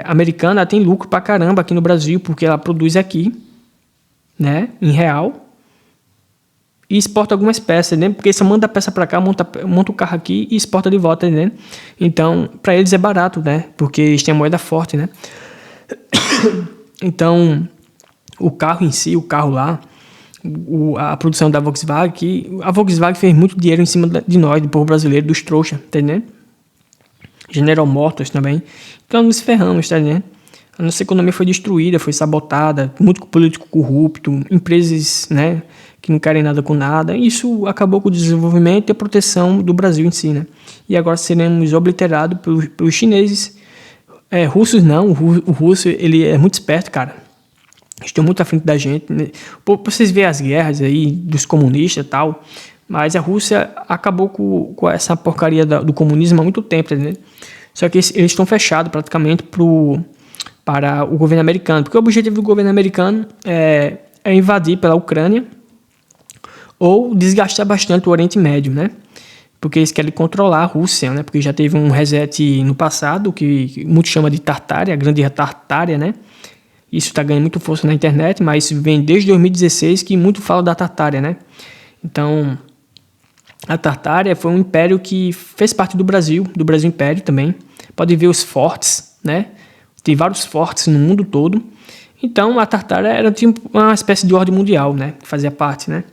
americanas têm lucro pra caramba aqui no Brasil, porque ela produz aqui, né, em real, e exporta algumas peças, né? Porque você manda a peça para cá, monta o carro aqui e exporta de volta, né? Então, para eles é barato, né? Porque eles têm a moeda forte, né? Então, o carro em si, o carro lá, a produção da Volkswagen, a Volkswagen fez muito dinheiro em cima de nós, do povo brasileiro, dos trouxas, tá entendendo? General Motors também. Então, nos ferramos, tá entendendo? A nossa economia foi destruída, foi sabotada, muito político corrupto, empresas, né, que não querem nada com nada. Isso acabou com o desenvolvimento e a proteção do Brasil em si, né? E agora seremos obliterados pelos chineses. Russos não, o russo ele é muito esperto, cara. Estão muito à frente da gente, né? Vocês veem as guerras aí dos comunistas e tal, mas a Rússia acabou com essa porcaria do comunismo há muito tempo, né? Só que eles estão fechados praticamente para o governo americano, porque o objetivo do governo americano é invadir pela Ucrânia ou desgastar bastante o Oriente Médio, né? Porque eles querem controlar a Rússia, né? Porque já teve um reset no passado, que muitos chamam de Tartária, a Grande Tartária, né? Isso está ganhando muito força na internet, mas vem desde 2016 que muito fala da Tartária, né? Então, a Tartária foi um império que fez parte do Brasil Império também. Pode ver os fortes, né? Tem vários fortes no mundo todo. Então, a Tartária era tipo uma espécie de ordem mundial, né? Que fazia parte, né?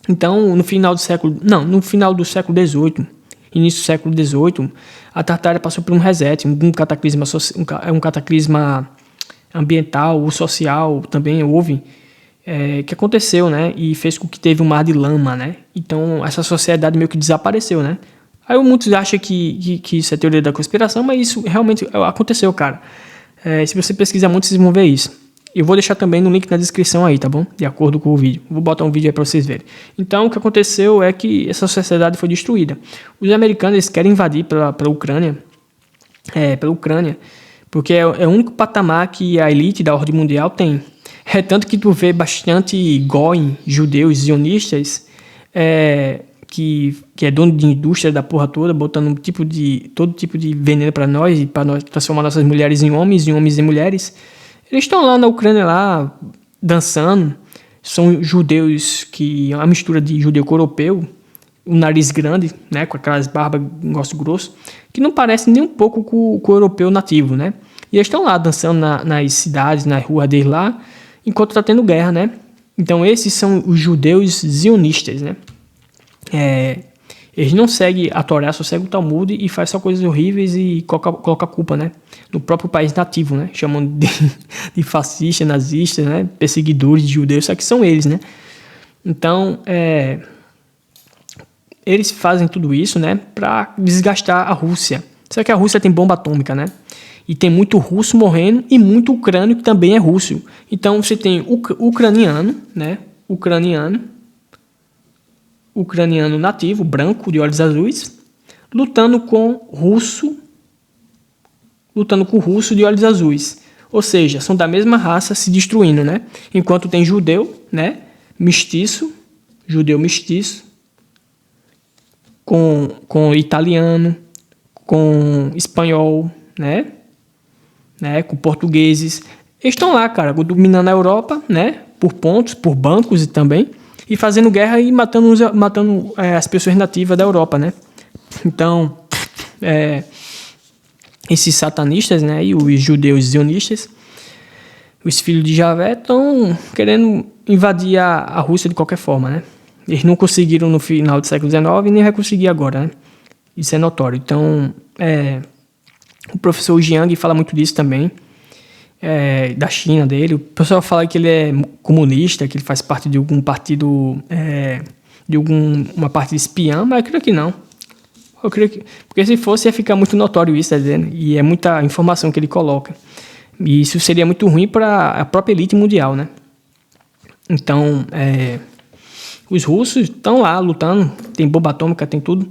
Então, no final do século XVIII, início do século XVIII, a Tartária passou por um reset, um cataclisma ambiental ou social também houve, que aconteceu, né? E fez com que teve um mar de lama, né? Então, essa sociedade meio que desapareceu, né? Aí muitos acham que isso é teoria da conspiração, mas isso realmente aconteceu, cara. Se você pesquisar muito, vocês vão ver isso. Eu vou deixar também no link na descrição aí, tá bom? De acordo com o vídeo. Vou botar um vídeo aí pra vocês verem. Então, o que aconteceu é que essa sociedade foi destruída. Os americanos, eles querem invadir pela Ucrânia. Pela Ucrânia. Porque é o único patamar que a elite da ordem mundial tem. É tanto que tu vê bastante goim, judeus, zionistas, que é dono de indústria da porra toda, botando todo tipo de veneno pra nós, e pra nós transformar nossas mulheres em homens e homens em mulheres. Eles estão lá na Ucrânia, lá, dançando. São judeus que é uma mistura de judeu com europeu, o nariz grande, né, com aquelas barbas, negócio grosso, que não parece nem um pouco com o europeu nativo, né? E eles estão lá dançando nas cidades, nas ruas deles lá, enquanto está tendo guerra, né? Então esses são os judeus zionistas, né? Eles não seguem a Torá, só seguem o Talmud e fazem só coisas horríveis e coloca a culpa, né, no próprio país nativo, né? Chamando de fascistas, nazistas, né? Perseguidores de judeus, só que são eles, né? Então, eles fazem tudo isso, né, para desgastar a Rússia. Só que a Rússia tem bomba atômica, né? E tem muito russo morrendo e muito ucrânio que também é russo. Então você tem ucraniano, né? Ucraniano nativo, branco, de olhos azuis, lutando com russo de olhos azuis. Ou seja, são da mesma raça se destruindo, né? Enquanto tem judeu, né? Judeu mestiço, com italiano, com espanhol, né? Com portugueses. Eles estão lá, cara, dominando a Europa, né? Por pontos, por bancos e também. E fazendo guerra e matando as pessoas nativas da Europa, né? Então, esses satanistas, né? E os judeus zionistas, os filhos de Javé, estão querendo invadir a Rússia de qualquer forma, né? Eles não conseguiram no final do século XIX e nem vai conseguir agora, né? Isso é notório. Então, o professor Jiang fala muito disso também, da China dele. O pessoal fala que ele é comunista, que ele faz parte de algum partido, uma parte espiã, mas eu creio que não. Eu creio que, porque se fosse ia ficar muito notório isso, tá dizendo? E é muita informação que ele coloca. E isso seria muito ruim para a própria elite mundial, né? Então, os russos estão lá lutando, tem bomba atômica, tem tudo.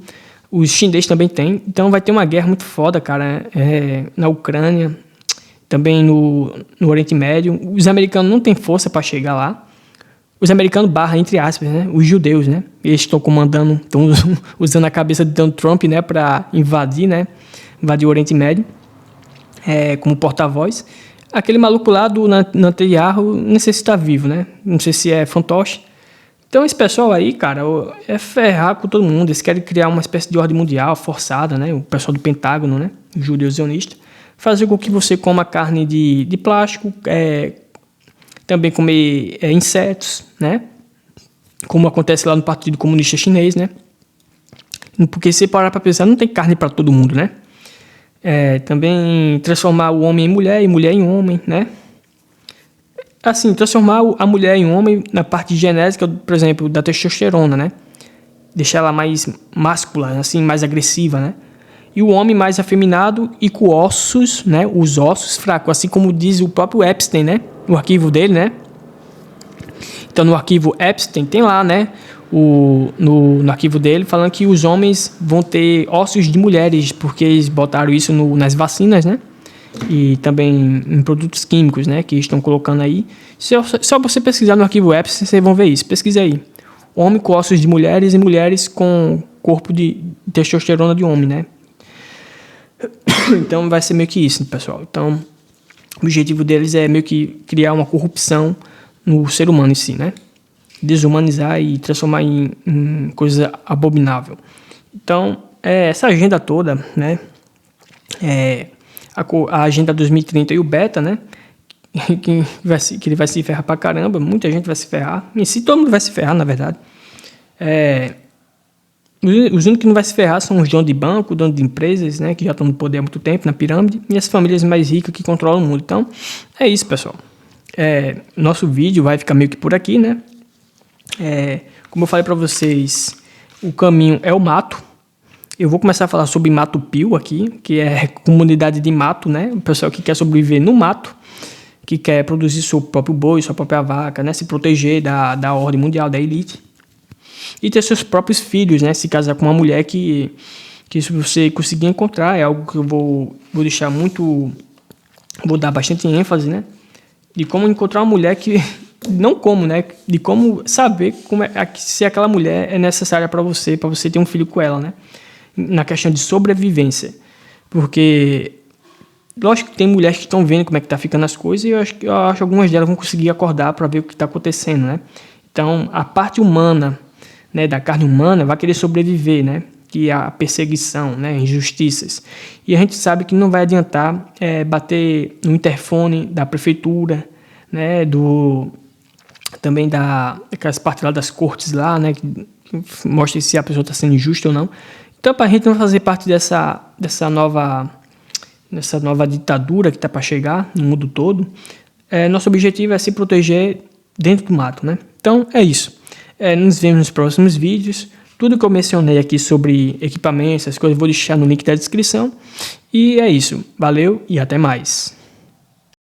Os chineses também têm. Então vai ter uma guerra muito foda, cara, na Ucrânia, também no Oriente Médio. Os americanos não têm força para chegar lá. Os americanos entre aspas, né? Os judeus, né? Eles estão comandando, estão usando a cabeça de Donald Trump, né? Para invadir, né? Invadir o Oriente Médio, como porta-voz. Aquele maluco lá do Netanyahu, não sei se está vivo, né? Não sei se é fantoche. Então esse pessoal aí, cara, é ferrar com todo mundo. Eles querem criar uma espécie de ordem mundial forçada, né? O pessoal do Pentágono, né? Os judeus zionistas. Fazer com que você coma carne de plástico, também comer insetos, né? Como acontece lá no Partido Comunista Chinês, né? Porque se parar para pensar, não tem carne para todo mundo, né? Também transformar o homem em mulher e mulher em homem, né? Assim, transformar a mulher em homem na parte genética, por exemplo, da testosterona, né? Deixar ela mais máscula, assim, mais agressiva, né? E o homem mais afeminado e com ossos, né? Os ossos fracos, assim como diz o próprio Epstein, né? No arquivo dele, né? Então, no arquivo Epstein, tem lá, né? No arquivo dele, falando que os homens vão ter ossos de mulheres, porque eles botaram isso nas vacinas, né? E também em produtos químicos, né? Que estão colocando aí. Só você pesquisar no arquivo Epstein, vocês vão ver isso. Pesquisa aí. Homem com ossos de mulheres e mulheres com corpo de testosterona de homem, né? Então, vai ser meio que isso, pessoal. Então, o objetivo deles é meio que criar uma corrupção no ser humano em si, né? Desumanizar e transformar em coisa abominável. Então, essa agenda toda, né? A Agenda 2030 e o Beta, né? Que ele vai se ferrar pra caramba. Muita gente vai se ferrar. Em si, todo mundo vai se ferrar, na verdade. Os únicos que não vai se ferrar são os donos de banco, donos de empresas, né? Que já estão no poder há muito tempo, na pirâmide. E as famílias mais ricas que controlam o mundo. Então, é isso, pessoal. Nosso vídeo vai ficar meio que por aqui, né? Como eu falei para vocês, o caminho é o mato. Eu vou começar a falar sobre Mato Pio aqui, que é comunidade de mato, né? O pessoal que quer sobreviver no mato, que quer produzir seu próprio boi, sua própria vaca, né? Se proteger da ordem mundial, da elite. E ter seus próprios filhos, né? Se casar com uma mulher que se você conseguir encontrar, é algo que eu vou deixar muito... Vou dar bastante ênfase, né? De como encontrar uma mulher que... Não como, né? De como saber se aquela mulher é necessária para você ter um filho com ela, né? Na questão de sobrevivência. Porque, lógico que tem mulheres que estão vendo como é que tá ficando as coisas, e eu acho que algumas delas vão conseguir acordar para ver o que está acontecendo, né? Então, a parte humana, né, da carne humana vai querer sobreviver, né? Que é a perseguição, né? Injustiças. E a gente sabe que não vai adiantar bater no interfone da prefeitura, né? Também daquelas partes lá das cortes lá, né? Que mostra se a pessoa está sendo injusta ou não. Então, para a gente não fazer parte dessa nova ditadura que está para chegar no mundo todo, nosso objetivo é se proteger dentro do mato, né? Então, é isso. Nos vemos nos próximos vídeos. Tudo que eu mencionei aqui sobre equipamentos, essas coisas, eu vou deixar no link da descrição. E é isso. Valeu e até mais.